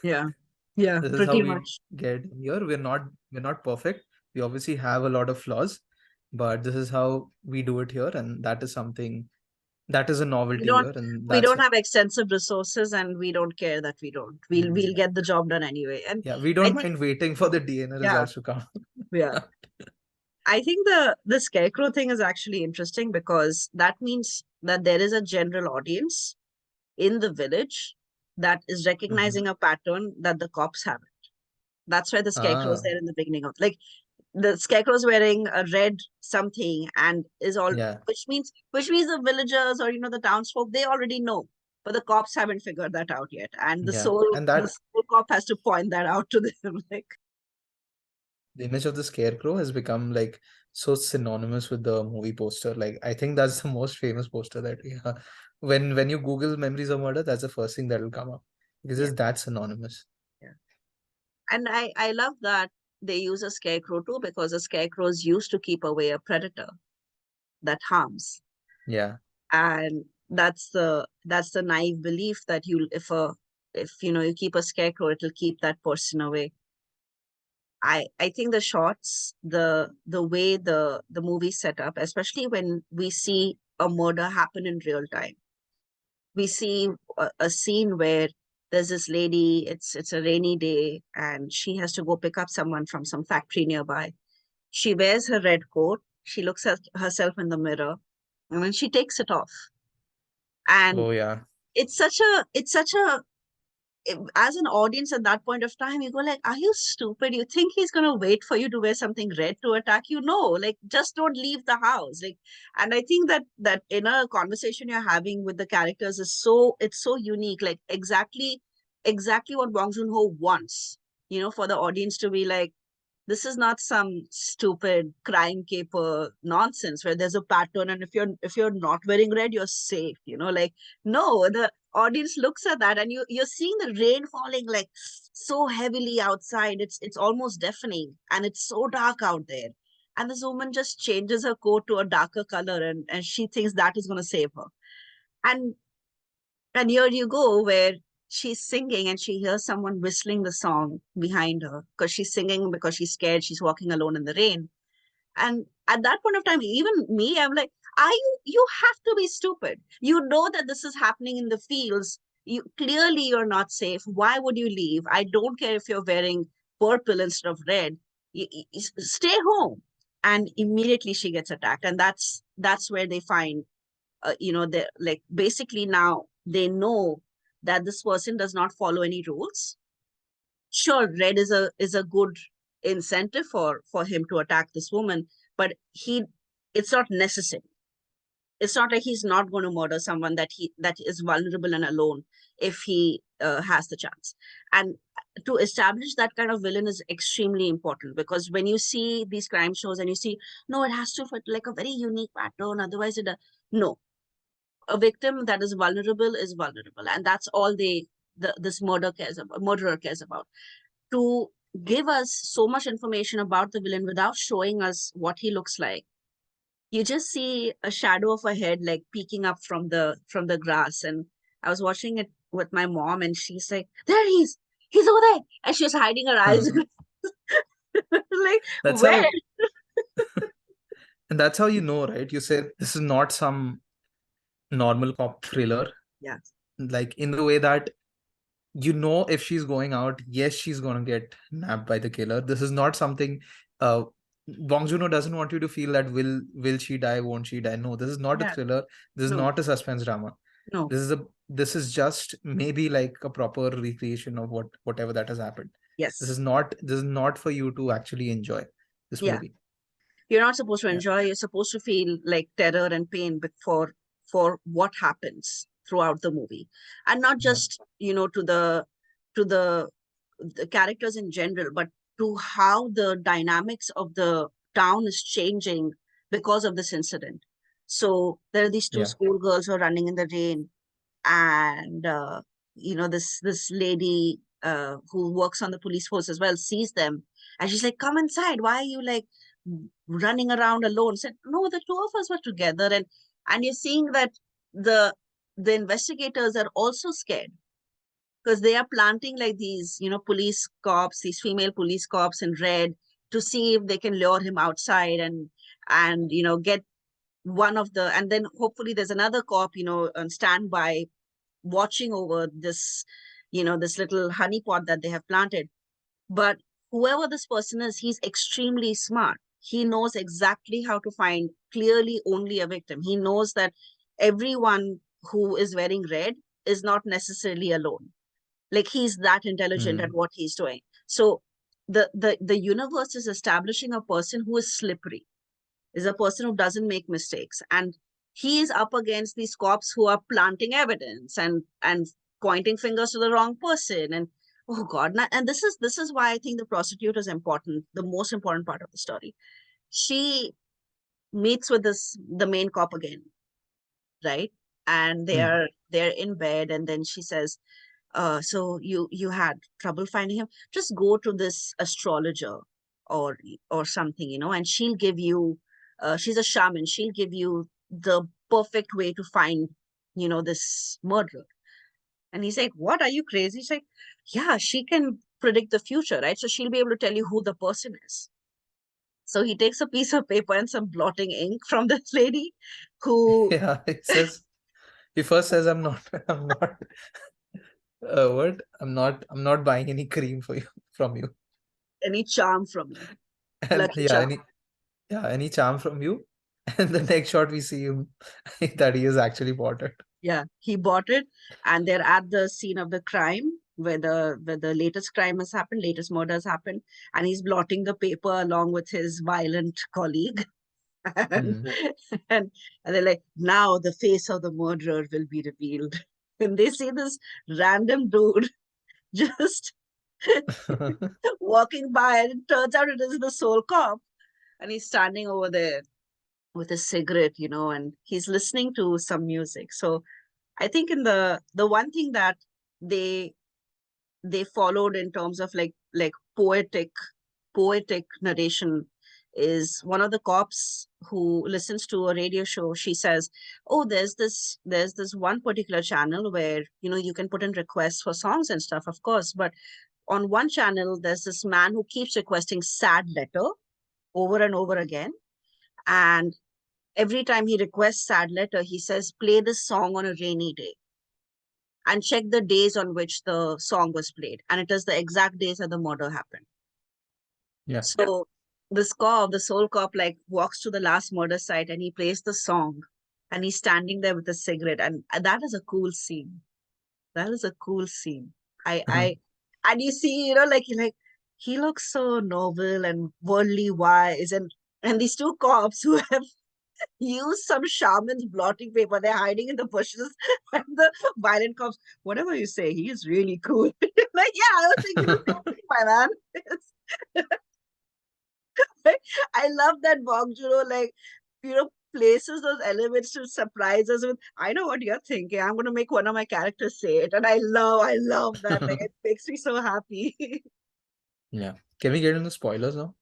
Yeah, yeah. This is how Pretty we much. get here. We're not perfect. We obviously have a lot of flaws, but this is how we do it here, and that is something that is a We novelty don't here, and we that's don't have extensive resources, and we don't care that we don't. We'll get the job done anyway. And yeah. We I don't think, mind waiting for the DNA yeah, results to come. yeah. I think the scarecrow thing is actually interesting because that means that there is a general audience in the village that is Mhm. recognizing a pattern that the cops haven't. That's why the scarecrow is Ah, there in the beginning of, like, the scarecrow's wearing a red something and is all, yeah, which means the villagers, or the townsfolk, they already know, but the cops haven't figured that out yet, and the yeah, soul and the that soul cop has to point that out to them. Like, the image of the scarecrow has become like so synonymous with the movie poster. Like I think that's the most famous poster that we have. When you Google Memories of Murder, that's the first thing that will come up because yeah, it's that synonymous. yeah. And I love that they use a scarecrow too, because a scarecrow is used to keep away a predator that harms. Yeah. And that's the naive belief that if you keep a scarecrow, it'll keep that person away. I think the shots, the way the movie set up, especially when we see a murder happen in real time. We see a scene where there's this lady, it's a rainy day, and she has to go pick up someone from some factory nearby. She wears her red coat, she looks at herself in the mirror, and then she takes it off. And Oh yeah. it's such a as an audience at that point of time, you go like, are you stupid? You think he's going to wait for you to wear something red to attack you? No, like, just don't leave the house. Like, and I think that inner conversation you're having with the characters is it's so unique. Like, exactly what Bong Joon-ho wants, for the audience to be like, this is not some stupid crime caper nonsense where there's a pattern, and if you're not wearing red, you're safe. Like, no, the audience looks at that, and you're seeing the rain falling like so heavily outside. It's almost deafening, and it's so dark out there. And this woman just changes her coat to a darker color, and she thinks that is going to save her. And here you go, where she's singing and she hears someone whistling the song behind her, because she's singing because she's scared. She's walking alone in the rain. And at that point of time, even me, I'm like, are you have to be stupid. You know that this is happening in the fields. You're not safe. Why would you leave? I don't care if you're wearing purple instead of red. Stay home. And immediately she gets attacked. And that's where they find, they like, basically now they know that this person does not follow any rules. Sure, red is a good incentive for him to attack this woman, but it's not necessary. It's not like he's not going to murder someone that is vulnerable and alone if he has the chance. And to establish that kind of villain is extremely important, because when you see these crime shows and you see, no, it has to fit like a very unique pattern, otherwise no, a victim that is vulnerable, and that's all this murderer cares about. To give us so much information about the villain without showing us what he looks like, you just see a shadow of a head like peeking up from the grass. And I was watching it with my mom, and she's like, there he's over there, and she was hiding her eyes. Like, That's where? how, and that's how you know, right? You said this is not some normal cop thriller, Yeah. like in the way that you know if she's going out, yes, she's gonna get nabbed by the killer. This is not something uh Bong Joon Ho doesn't want you to feel that will she die, won't she die? No, this is not a Yeah. thriller. This is No. not a suspense drama. No. This is just maybe like a proper recreation of whatever that has happened. Yes. This is not for you to actually enjoy this Yeah. movie. You're not supposed to Yeah. enjoy, you're supposed to feel like terror and pain for what happens throughout the movie. And not Yeah. just, to the characters in general, but to how the dynamics of the town is changing because of this incident. So there are these two Yeah. schoolgirls who are running in the rain, and this lady who works on the police force as well sees them, and she's like, come inside, why are you like running around alone? Said, no, the two of us were together. And you're seeing that the the investigators are also scared, because they are planting like these police cops, these female police cops in red, to see if they can lure him outside, and get one of the, and then hopefully there's another cop on standby watching over this little honeypot that they have planted. But whoever this person is, he's extremely smart. He knows exactly how to find clearly only a victim. He knows that everyone who is wearing red is not necessarily alone. Like, he's that intelligent at Hmm. what he's doing. So the universe is establishing a person who is slippery, is a person who doesn't make mistakes, and he is up against these cops who are planting evidence and pointing fingers to the wrong person. And oh god, and this is why I think the prostitute is important, the most important part of the story. She meets with the main cop again, right? And Hmm. they're in bed, and then she says, so you had trouble finding him, just go to this astrologer or or something, and she'll give you, she's a shaman, she'll give you the perfect way to find this murderer. And he's like, what, are you crazy? She's like, yeah, she can predict the future, right? So she'll be able to tell you who the person is. So he takes a piece of paper and some blotting ink from this lady who, Yeah, it says he first says I'm not what? I'm not buying any cream for you from you. any charm from you, And lucky charm. yeah, any charm from you. And the next shot we see him that he is actually bought it. Yeah, he bought it, and they're at the scene of the crime where the latest crime has happened, latest murder has happened, and he's blotting the paper along with his violent colleague. and, Hmm. and and they're like, now the face of the murderer will be revealed. And they see this random dude just walking by, and it turns out it is the sole cop, and he's standing over there with a cigarette, and he's listening to some music. So I think in the one thing that they they followed in terms of like poetic narration is, one of the cops who listens to a radio show, she says, oh, there's this one particular channel where you can put in requests for songs and stuff, of course, but on one channel there's this man who keeps requesting sad letter over and over again. And every time he requests sad letter, he says, play this song on a rainy day, and check the days on which the song was played. And it is the exact days that the murder happened. Yeah. So this cop, the sole cop, like walks to the last murder site and he plays the song, and he's standing there with a cigarette. And that is a cool scene. That is a cool scene. And you see, like he looks so noble and worldly wise. And these two cops who have use some shaman's blotting paper. They're hiding in the bushes, and the violent cops, whatever you say, he is really cool. Like, yeah, I was thinking the same thing, my man. I love that Bong Joon Ho, like, places those elements to surprise us with, I know what you're thinking. I'm gonna make one of my characters say it. And I love that. Like, it makes me so happy. Yeah. Can we get into spoilers now?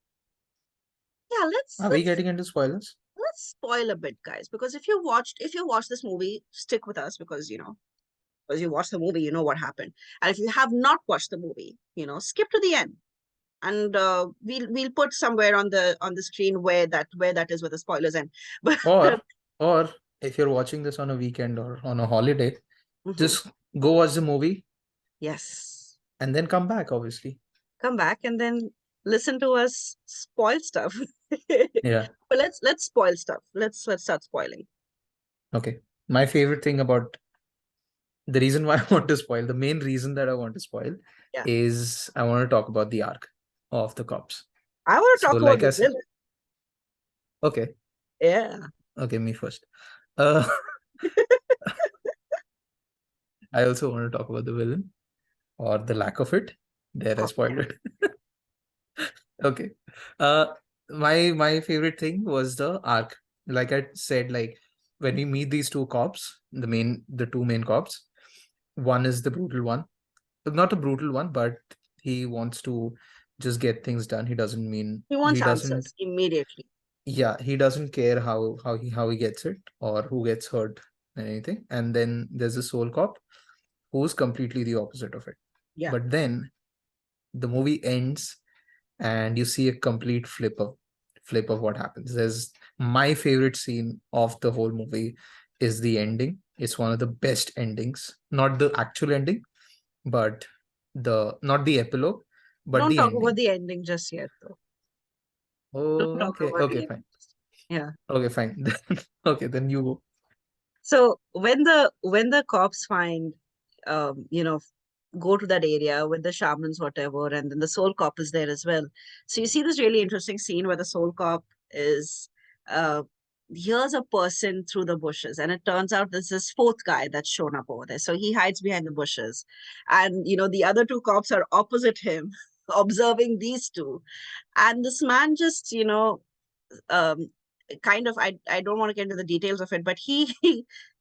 Yeah, let's Are we let's getting into spoilers? let's spoil a bit, guys, because if you watched this movie, stick with us, because because you watched the movie, you know what happened. And if you have not watched the movie, skip to the end. And we'll put somewhere on the screen where that is, where the spoilers end. But Or if you're watching this on a weekend or on a holiday, Mhm. just go watch the movie Yes, and then come back, obviously. come back and then listen to us spoil stuff. Yeah. But let's spoil stuff. Let's start spoiling. Okay. My favorite thing about the reason why I want to spoil, the main reason that I want to spoil Yeah, is I want to talk about the arc of the cops. I want to So, talk about like the I said, villain. okay, Yeah. okay, me first. Uh, I also want to talk about the villain or the lack of it. There, I Oh, spoiled it. Okay. Uh, my favorite thing was the arc. Like I said, like when we meet these two cops, the two main cops, one is the brutal one, not a brutal one, but he wants to just get things done. he wants He doesn't answers immediately. yeah, he doesn't care how he gets it or who gets hurt and anything. And then there's a soul cop who's completely the opposite of it. Yeah. But then the movie ends and you see a complete flip of what happens. There's my favorite scene of the whole movie is the ending. It's one of the best endings, not the actual ending, but the not the epilogue, but Don't the talk about ending. the ending just yet, though. Don't Oh, talk okay, about the okay, ending. fine. Yeah. Okay, fine. Okay, then you go. So when the cops find, go to that area with the shamans, whatever, and then the soul cop is there as well. So you see this really interesting scene where the soul cop is, uh, here's a person through the bushes, and it turns out there's this fourth guy that's shown up over there. So he hides behind the bushes, and the other two cops are opposite him, observing these two, and this man just um kind of, I don't want to get into the details of it, but he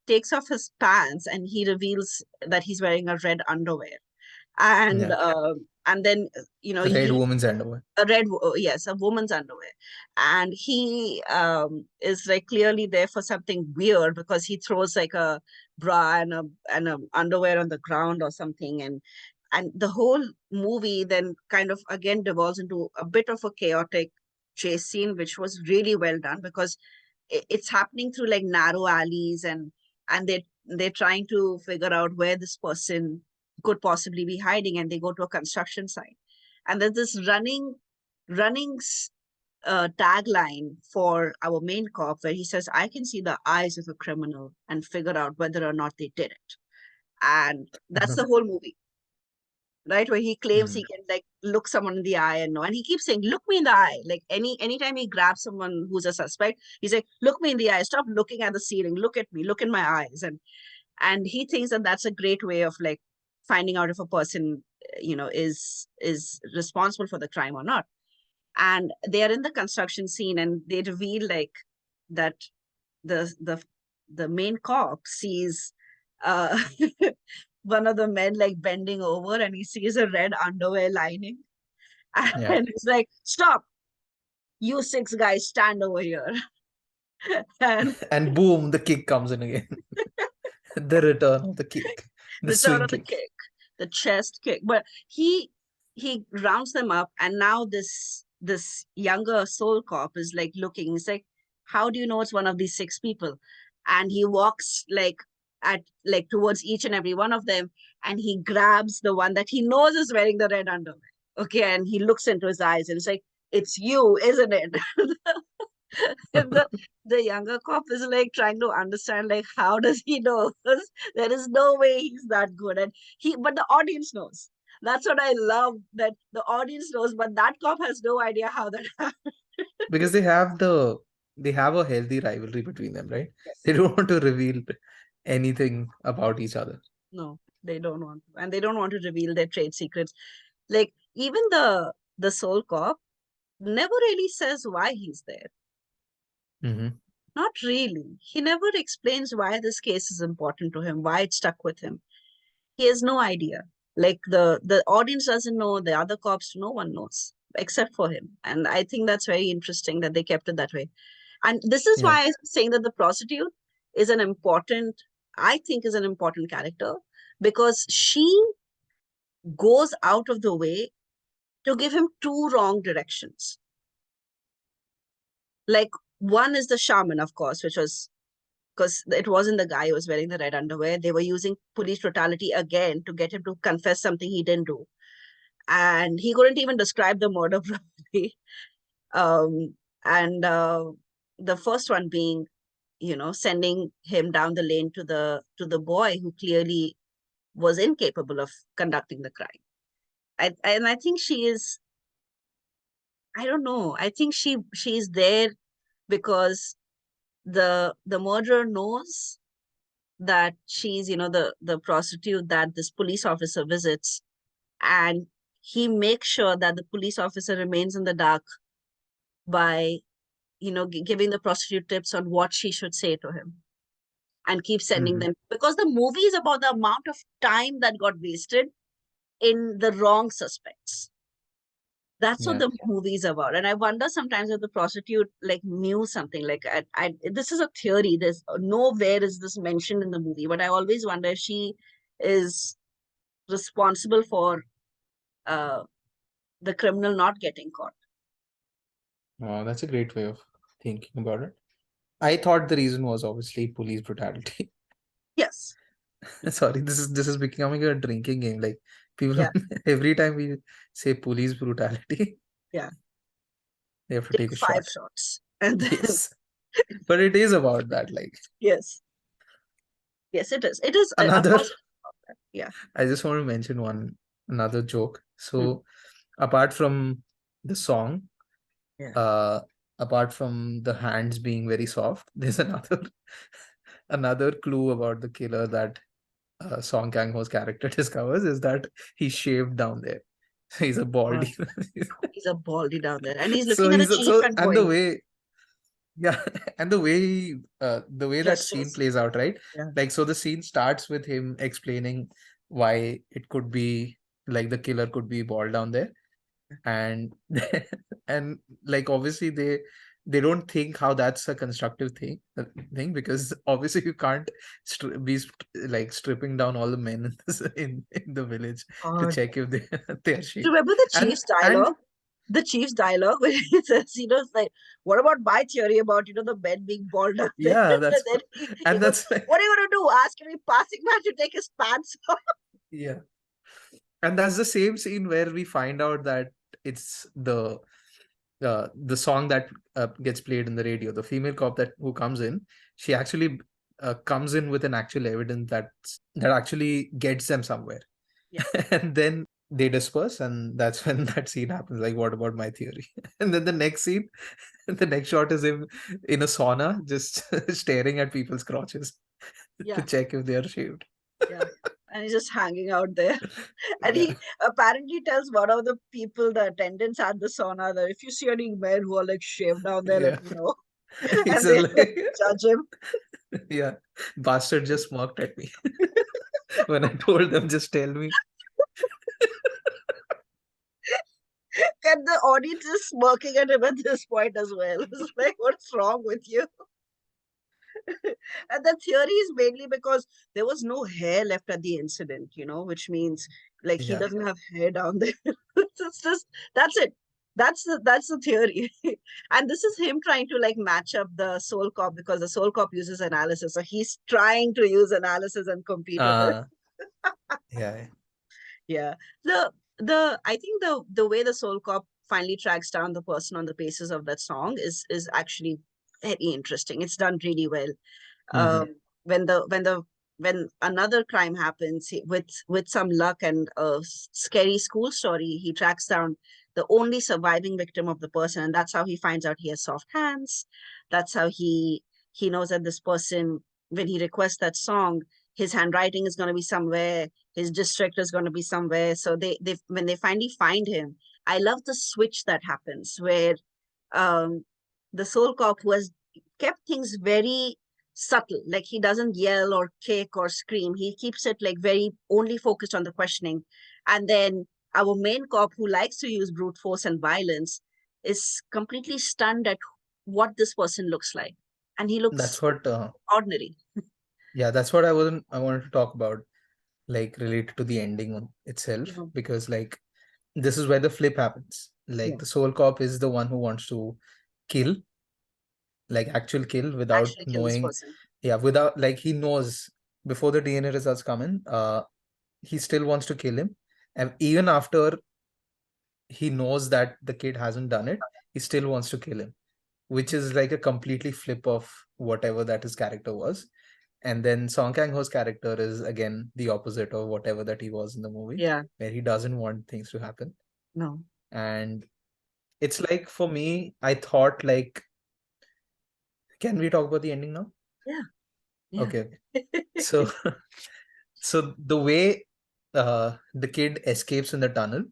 takes off his pants and he reveals that he's wearing a red underwear. and Yeah, and then red he woman's underwear. a yes, a woman's underwear. And he is like clearly there for something weird, because he throws like a bra and a underwear on the ground or something. And the whole movie then kind of again devolves into a bit of a chaotic chase scene, which was really well done, because it's happening through like narrow alleys, and they're trying to figure out where this person could possibly be hiding, and they go to a construction site. And there's this running tagline for our main cop, where he says, I can see the eyes of a criminal and figure out whether or not they did it. And that's the whole movie, right? Where he claims he Mm. can like look someone in the eye and know. And he keeps saying, look me in the eye. Like anytime he grabs someone who's a suspect, he's like, look me in the eye. Stop looking at the ceiling. Look at me. Look in my eyes. And he thinks that that's a great way of like finding out if a person is responsible for the crime or not. And they are in the construction scene, and they reveal like that the the the main cop sees uh one of the men like bending over, and he sees a red underwear lining. Yeah. And he's like, stop, you six guys stand over here. And And boom, the kick comes in again. The return of the kick, the return swing of the kick. kick, the chest kick. But he rounds them up, and now this younger soul cop is like looking. He's like, how do you know it's one of these six people? And he walks like at like towards each and every one of them, and he grabs the one that he knows is wearing the red underwear. Okay, and he looks into his eyes, and it's like, it's you, isn't it? And the younger cop is like trying to understand, like, how does he know? There is no way he's that good. And but the audience knows. That's what I love, that the audience knows, but that cop has no idea how that happened. Because they have the they have a healthy rivalry between them, right? Yes. They don't want to reveal anything about each other. No, they don't want to. And they don't want to reveal their trade secrets. Like even the soul cop never really says why he's there. Mm-hmm. Not really. He never explains why this case is important to him, why it stuck with him. He has no idea. Like the audience doesn't know, the other cops, no one knows except for him. And I think that's very interesting that they kept it that way. And this is Yeah. why I'm saying that the prostitute is an important, I think, is an important character because she goes out of the way to give him two wrong directions. Like one is the shaman, of course, which was because it wasn't the guy who was wearing the red underwear. They were using police brutality again to get him to confess something he didn't do. And he couldn't even describe the murder properly. Um, and the first one being, sending him down the lane to the boy who clearly was incapable of conducting the crime. And I think she is, I don't know, I think she's there because the murderer knows that she's the prostitute that this police officer visits, and he makes sure that the police officer remains in the dark by giving the prostitute tips on what she should say to him and keep sending Mm-hmm. them because the movie is about the amount of time that got wasted in the wrong suspects. That's what Yeah. the movie is about. And I wonder sometimes if the prostitute like knew something. Like this is a theory. There's nowhere is this mentioned in the movie, but I always wonder if she is responsible for uh, the criminal not getting caught. That's a great way of thinking about it. I thought the reason was obviously police brutality. Yes. Sorry, this is becoming a drinking game. Like people, Yeah. every time we say police brutality, Yeah. they have to Take take a five shot. shots. And then, Yes, but it is about that. Like yes. Yes, it is. It is, of another, course. Yeah. I just want to mention another joke. Mm. So apart from the song, Yeah. uh, apart from the hands being very soft, there's another another clue about the killer that Song Kang Ho's character discovers is that he's shaved down there. He's a baldy. He's a baldy down there. And he's So looking at the he's chief so and and the going, way yeah and the way that scene gestures. plays out, right? Yeah. Like so the scene starts with him explaining why it could be like the killer could be bald down there, and and like obviously they don't think how that's a constructive thing because obviously you can't like stripping down all the men in, in the village to God. check if they're shaved. Remember the and chief's dialogue? and The chief's dialogue where he says, it's like, what about my theory about, the men being bald up there? yeah, And that's then he and goes, that's like what are you going to do? Ask him passing man to take his pants off? yeah. And that's the same scene where we find out that it's the song that gets played in the radio. The female cop that who comes in, she actually comes in with an actual evidence that actually gets them somewhere. Yeah. And then they disperse, and that's when that scene happens. Like, what about my theory? And then the next scene, the next shot is him in a sauna, just staring at people's crotches to Yeah. check if they are shaved. Yeah. And he's just hanging out there. And Yeah, he apparently tells one of the people, the attendants at the sauna, that if you see any men who are like shaved down there, let yeah. me know. He's And a, they like, judge him. yeah, bastard just smirked at me when I told them, just tell me. And the audience is smirking at him at this point as well. It's like, what's wrong with you? And the theory is mainly because there was no hair left at the incident, which means like he Yeah. doesn't have hair down there. It's just that's it. That's the theory. And this is him trying to like match up the soul cop because the soul cop uses analysis. So he's trying to use analysis and compete with it. Uh, yeah. Yeah. The I think the way the soul cop finally tracks down the person on the basis of that song is actually very interesting. It's done really well. Mm-hmm. When another crime happens with some luck and a scary school story, he tracks down the only surviving victim of the person, and that's how he finds out he has soft hands. That's how he knows that this person, when he requests that song, his handwriting is going to be somewhere, his district is going to be somewhere. So they when they finally find him, I love the switch that happens where um the soul cop, who has kept things very subtle, like he doesn't yell or kick or scream, he keeps it like very only focused on the questioning. And then our main cop, who likes to use brute force and violence, is completely stunned at what this person looks like, and he That's looks what ordinary. yeah, that's what I wanted to talk about, like related to the ending itself, Mhm. because like this is where the flip happens. Yeah, Like the soul cop is the one who wants to kill, like actual kill without actually kill this knowing. person. Yeah, without, like, he knows before the DNA results come in, he still wants to kill him. And even after he knows that the kid hasn't done it, he still wants to kill him, which is like a completely flip of whatever that his character was. And then Song Kang Ho's character is again the opposite of whatever that he was in the movie, Yeah, where he doesn't want things to happen. no, And it's like, for me, I thought like, can we talk about the ending now? yeah, yeah. Okay. So so the way the kid escapes in the tunnel,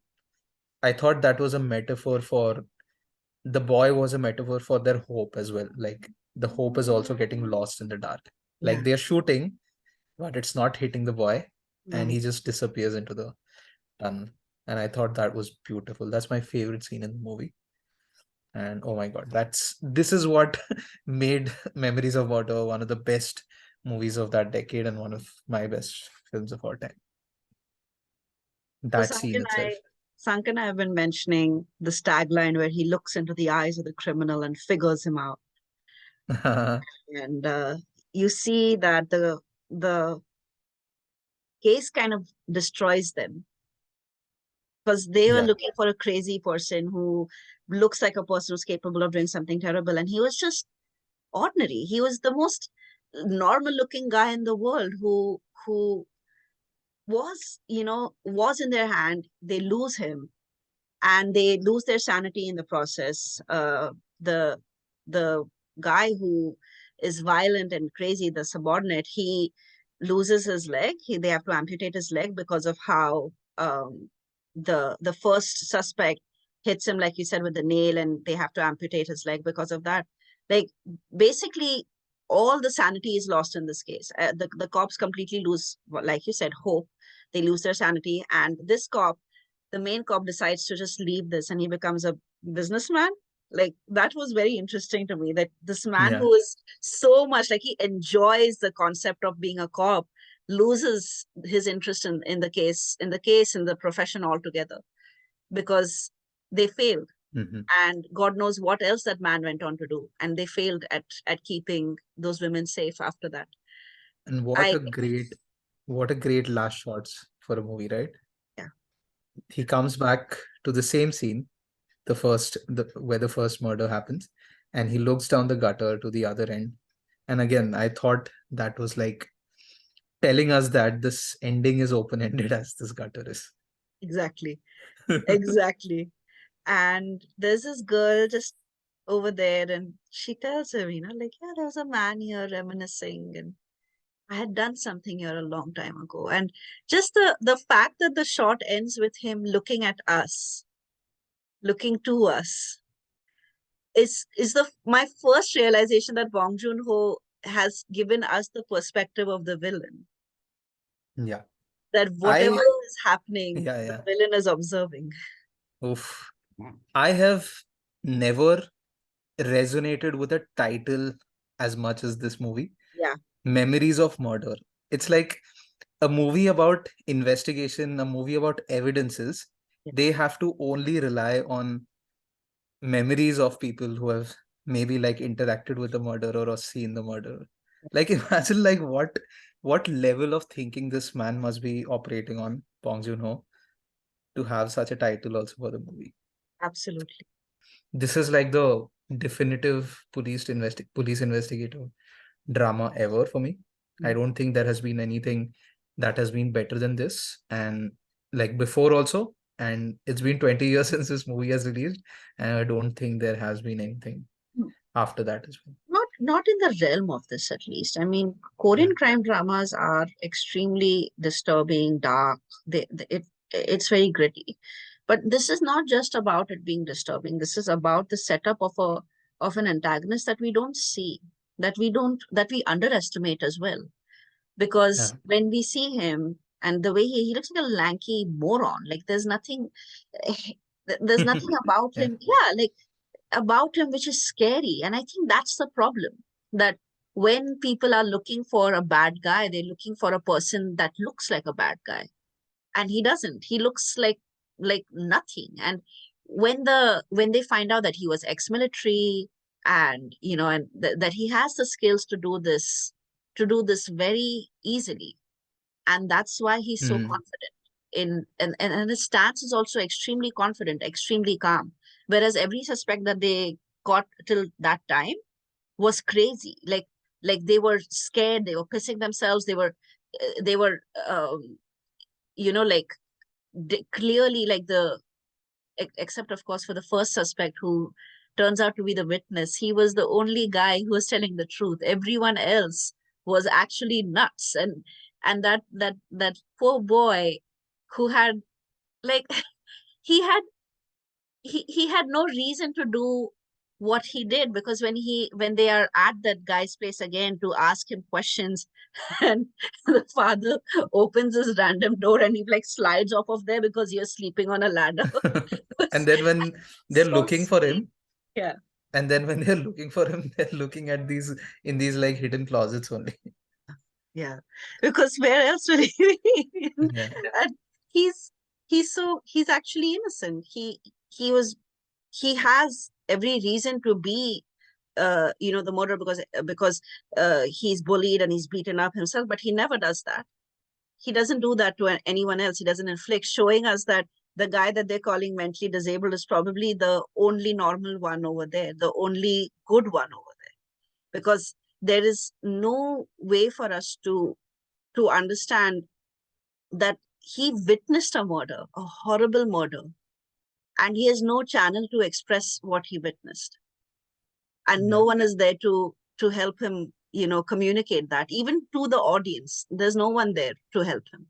I thought that was a metaphor for the boy, was a metaphor for their hope as well. Like the hope is also getting lost in the dark. Like Yeah, they're shooting, but it's not hitting the boy, and right. he just disappears into the tunnel. And I thought that was beautiful. That's my favorite scene in the movie. And oh my god, this is what made Memories of Water one of the best movies of that decade and one of my best films of all time. So That scene itself. Sank and I have been mentioning this tagline where he looks into the eyes of the criminal and figures him out. And you see that the case kind of destroys them, because they were Yeah. looking for a crazy person who looks like a person who's capable of doing something terrible, and he was just ordinary. He was the most normal looking guy in the world who was, was in their hand. They lose him, and they lose their sanity in the process. The guy who is violent and crazy, the subordinate, he loses his leg. They have to amputate his leg because of how the first suspect hits him, like you said, with the nail, and they have to amputate his leg because of that. Like, basically, all the sanity is lost in this case. The cops completely lose, like you said, hope. They lose their sanity, and this cop, the main cop, decides to just leave this, and he becomes a businessman. Like, that was very interesting to me, that this man Yeah. who is so much like, he enjoys the concept of being a cop, loses his interest in the profession altogether, because they failed. Mhm. And God knows what else that man went on to do, and they failed at keeping those women safe after that. And I what a great last shots for a movie, right? Yeah, He comes back to the same scene, where the first murder happens, and he looks down the gutter to the other end. And again, I thought that was like telling us that this ending is open-ended as this gutter is. exactly, exactly. And there's this girl just over there, and she tells him, like, yeah, there was a man here reminiscing, and I had done something here a long time ago. And just the fact that the shot ends with him looking at us, looking to us, is the my first realization that Bong Joon Ho has given us the perspective of the villain. Yeah. That whatever I is happening, Yeah, the yeah. villain is observing. Oof. I have never resonated with a title as much as this movie, Yeah, Memories of Murder. It's like a movie about investigation, a movie about evidences. yeah, They have to only rely on memories of people who have maybe like interacted with the murderer or seen the murderer. Like imagine like what level of thinking this man must be operating on, Bong Joon-ho, to have such a title also for the movie. absolutely. This is like the definitive police investigative drama ever for me. I Mm. don't think there has been anything that has been better than this. And like before also, and it's been 20 years since this movie has released, and I don't think there has been anything after that as well. Not in the realm of this, at least. I mean, Yeah. Korean crime dramas are extremely disturbing, dark. It's very gritty. But this is not just about it being disturbing. This is about the setup of an antagonist that we don't see, that we underestimate as well. Because Yeah. when we see him and the way he looks like a lanky moron, like there's nothing about Yeah. him. Yeah, like about him which is scary. And I think that's the problem, that when people are looking for a bad guy, they're looking for a person that looks like a bad guy, and he doesn't. He looks like nothing. And when they find out that he was ex-military, and that he has the skills to do this very easily, and that's why he's so Mm. confident and his stance is also extremely confident, extremely calm, whereas every suspect that they got till that time was crazy, like they were scared, they were pissing themselves, they were like clearly, like except of course for the first suspect, who turns out to be the witness. He was the only guy who was telling the truth. Everyone else was actually nuts. And that poor boy who had, like, he had he had no reason to do what he did, because when they are at that guy's place again to ask him questions, and the father opens his random door and he like slides off of there because you're sleeping on a ladder. And was then when they're so looking for sweet. him, Yeah, and then when they're looking for him, they're looking at these in these like hidden closets only. yeah. Because where else will he be? Yeah. And he's he's actually innocent. He he has every reason to be the murderer, because he's bullied and he's beaten up himself, but he never does that. He doesn't do that to anyone else. He doesn't inflict, showing us that the guy that they're calling mentally disabled is probably the only normal one over there, the only good one over there, because there is no way for us to understand that he witnessed a murder, a horrible murder, and he has no channel to express what he witnessed, and no Yeah. one is there to help him, communicate that even to the audience. There's no one there to help him,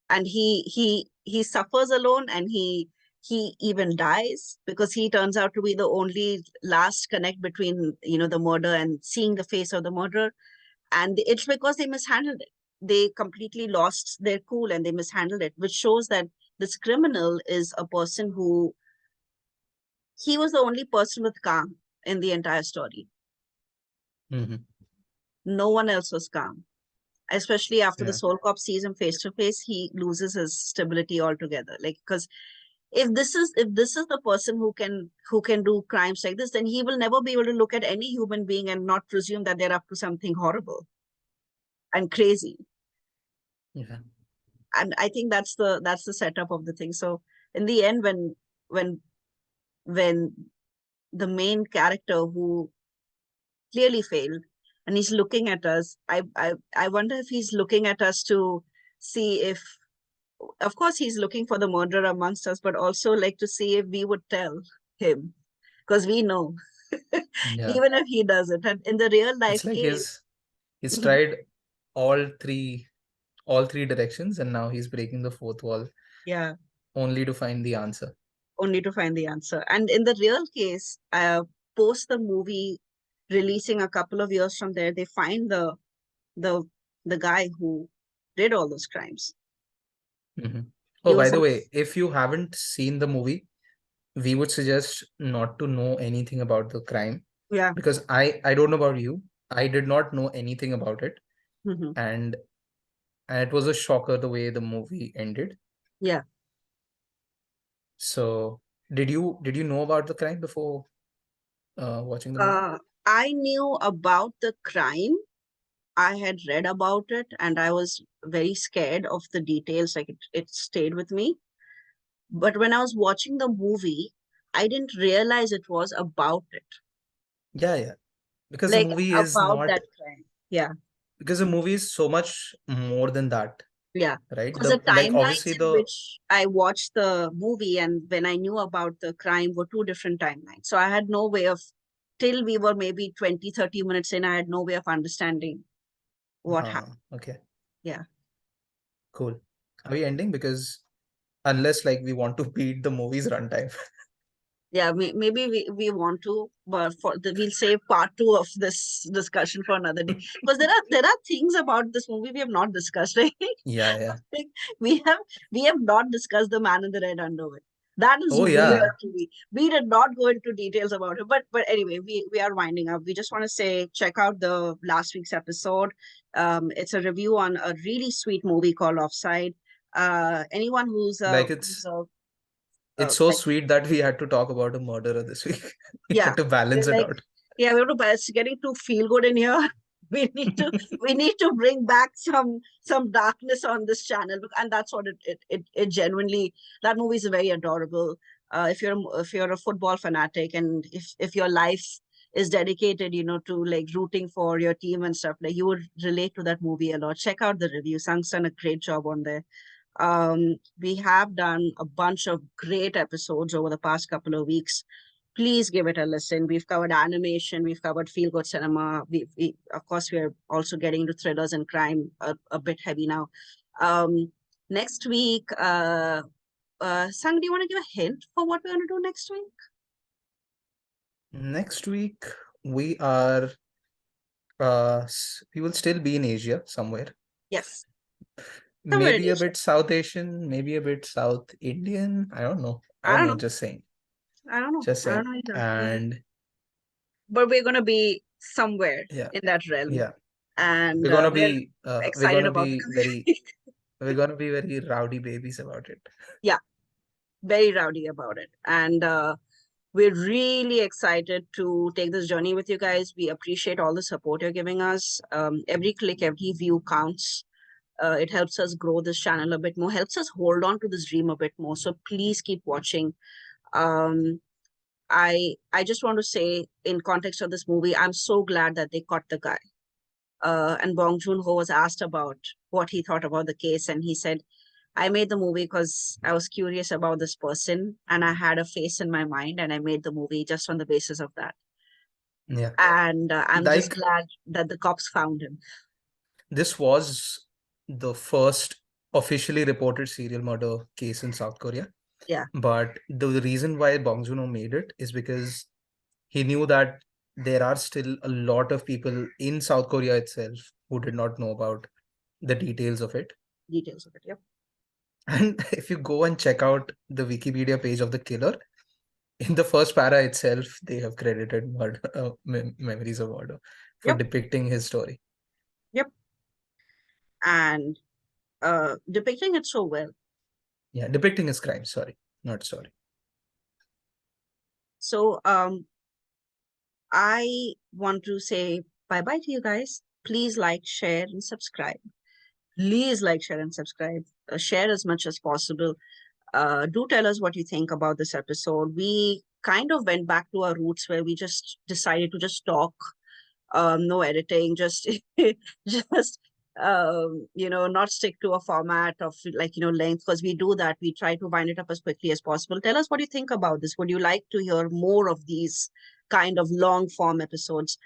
and he suffers alone, and he even dies because he turns out to be the only last connect between the murder and seeing the face of the murderer. And it's because they mishandled it. They completely lost their cool and they mishandled it, which shows that this criminal is a person who, he was the only person with calm in the entire story. Hmm. No one else was calm, especially after the Yeah. soul cop sees him face to face. He loses his stability altogether, like, because if this is the person who can do crimes like this, then he will never be able to look at any human being and not presume that they're up to something horrible and crazy. Yeah. And I think that's the setup of the thing. So in the end, when when the main character, who clearly failed, and he's looking at us, I wonder if he's looking at us to see if, of course he's looking for the murderer amongst us, but also like to see if we would tell him, because we know, Yeah. even if he does it. And in the real It's life like case, he's tried all three directions, and now he's breaking the fourth wall yeah, only to find the answer. only to find the answer. And in the real case, post the movie releasing a couple of years from there, they find the the guy who did all those crimes. Hmm. He Oh, by was the some, way, if you haven't seen the movie, we would suggest not to know anything about the crime, yeah, because I don't know about you. I did not know anything about it, hmm, and it was a shocker the way the movie ended. yeah. So, did you know about the crime before watching the movie? Uh, I knew about the crime. I had read about it and I was very scared of the details. Like it stayed with me. But when I was watching the movie, I didn't realize it was about it. Yeah, yeah. Because the Like movie is about not that crime. Yeah. because the movie is so much more than that. Yeah. right? Because the Like timelines obviously in the which I watched the movie and when I knew about the crime were two different timelines. So I had no way of, till we were maybe 20, 30 minutes in, I had no way of understanding what happened. okay, Yeah. cool. Are we ending? Because unless like we want to beat the movie's runtime. Yeah, maybe we want to, but we'll save part two of this discussion for another day. Because there are things about this movie we have not discussed, right? Yeah, yeah. Like, we have we have not discussed the man in the red underwear. That is Oh weird yeah. to me. We did not go into details about it, but anyway, we are winding up. We just want to say check out the last week's episode. It's a review on a really sweet movie called Offside. Anyone Like who's it's so like sweet that we had to talk about a murderer this week. We yeah, had to balance we're it like out. yeah, we have to. It's getting too feel good in here. We need to bring back some darkness on this channel, and that's what it genuinely. That movie is very adorable. If you're a football fanatic, and if your life is dedicated, to like rooting for your team and stuff, like you would relate to that movie a lot. Check out the review. Sang's done a great job on there. We have done a bunch of great episodes over the past couple of weeks. Please give it a listen. We've covered animation, we've covered feel good cinema. We of course we are also getting into thrillers and crime a bit heavy now. Um, Next week, Sang, do you want to give a hint for what we're going to do next week? Next week we are we will still be in Asia somewhere. Yes, somewhere in Maybe a Asia. bit South Asian, maybe a bit South Indian. I don't know. I I don't don't know, know. just saying. I don't know. Just I don't saying. know either. Yeah. And But we're going to be somewhere yeah, in that realm, yeah. and we're We're excited gonna about the be very community. we're gonna be very rowdy babies about it. Yeah, very rowdy about it, and we're really excited to take this journey with you guys. We appreciate all the support you're giving us. Every click, every view counts. It helps us grow this channel a bit more, helps us hold on to this dream a bit more. So please keep watching. Um, I just want to say, in context of this movie, I'm so glad that they caught the guy. And Bong Joon Ho was asked about what he thought about the case, and he said, I made the movie because I was curious about this person and I had a face in my mind, and I made the movie just on the basis of that. Yeah. And I'm just Like glad that the cops found him. this was the first officially reported serial murder case in South Korea. Yeah, But the reason why Bong Joon-ho made it is because he knew that there are still a lot of people in South Korea itself who did not know about the details of it. details of it. Yep. And if you go and check out the Wikipedia page of the killer, in the first para itself, they have credited murder, memories of murder for Yep. depicting his story. Yep. And depicting it so well. Yeah, depicting his crime. Sorry, not story. So I want to say bye bye to you guys. Please like, share, and subscribe. Please like, share, and subscribe. Share as much as possible. Do tell us what you think about this episode. We kind of went back to our roots where we just decided to just talk, no editing, just just not stick to a format of like length, because we do that. We try to wind it up as quickly as possible. Tell us what you think about this. Would you like to hear more of these kind of long form episodes?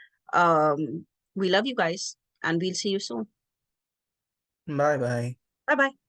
We love you guys, and we'll see you soon. Bye bye. Bye bye.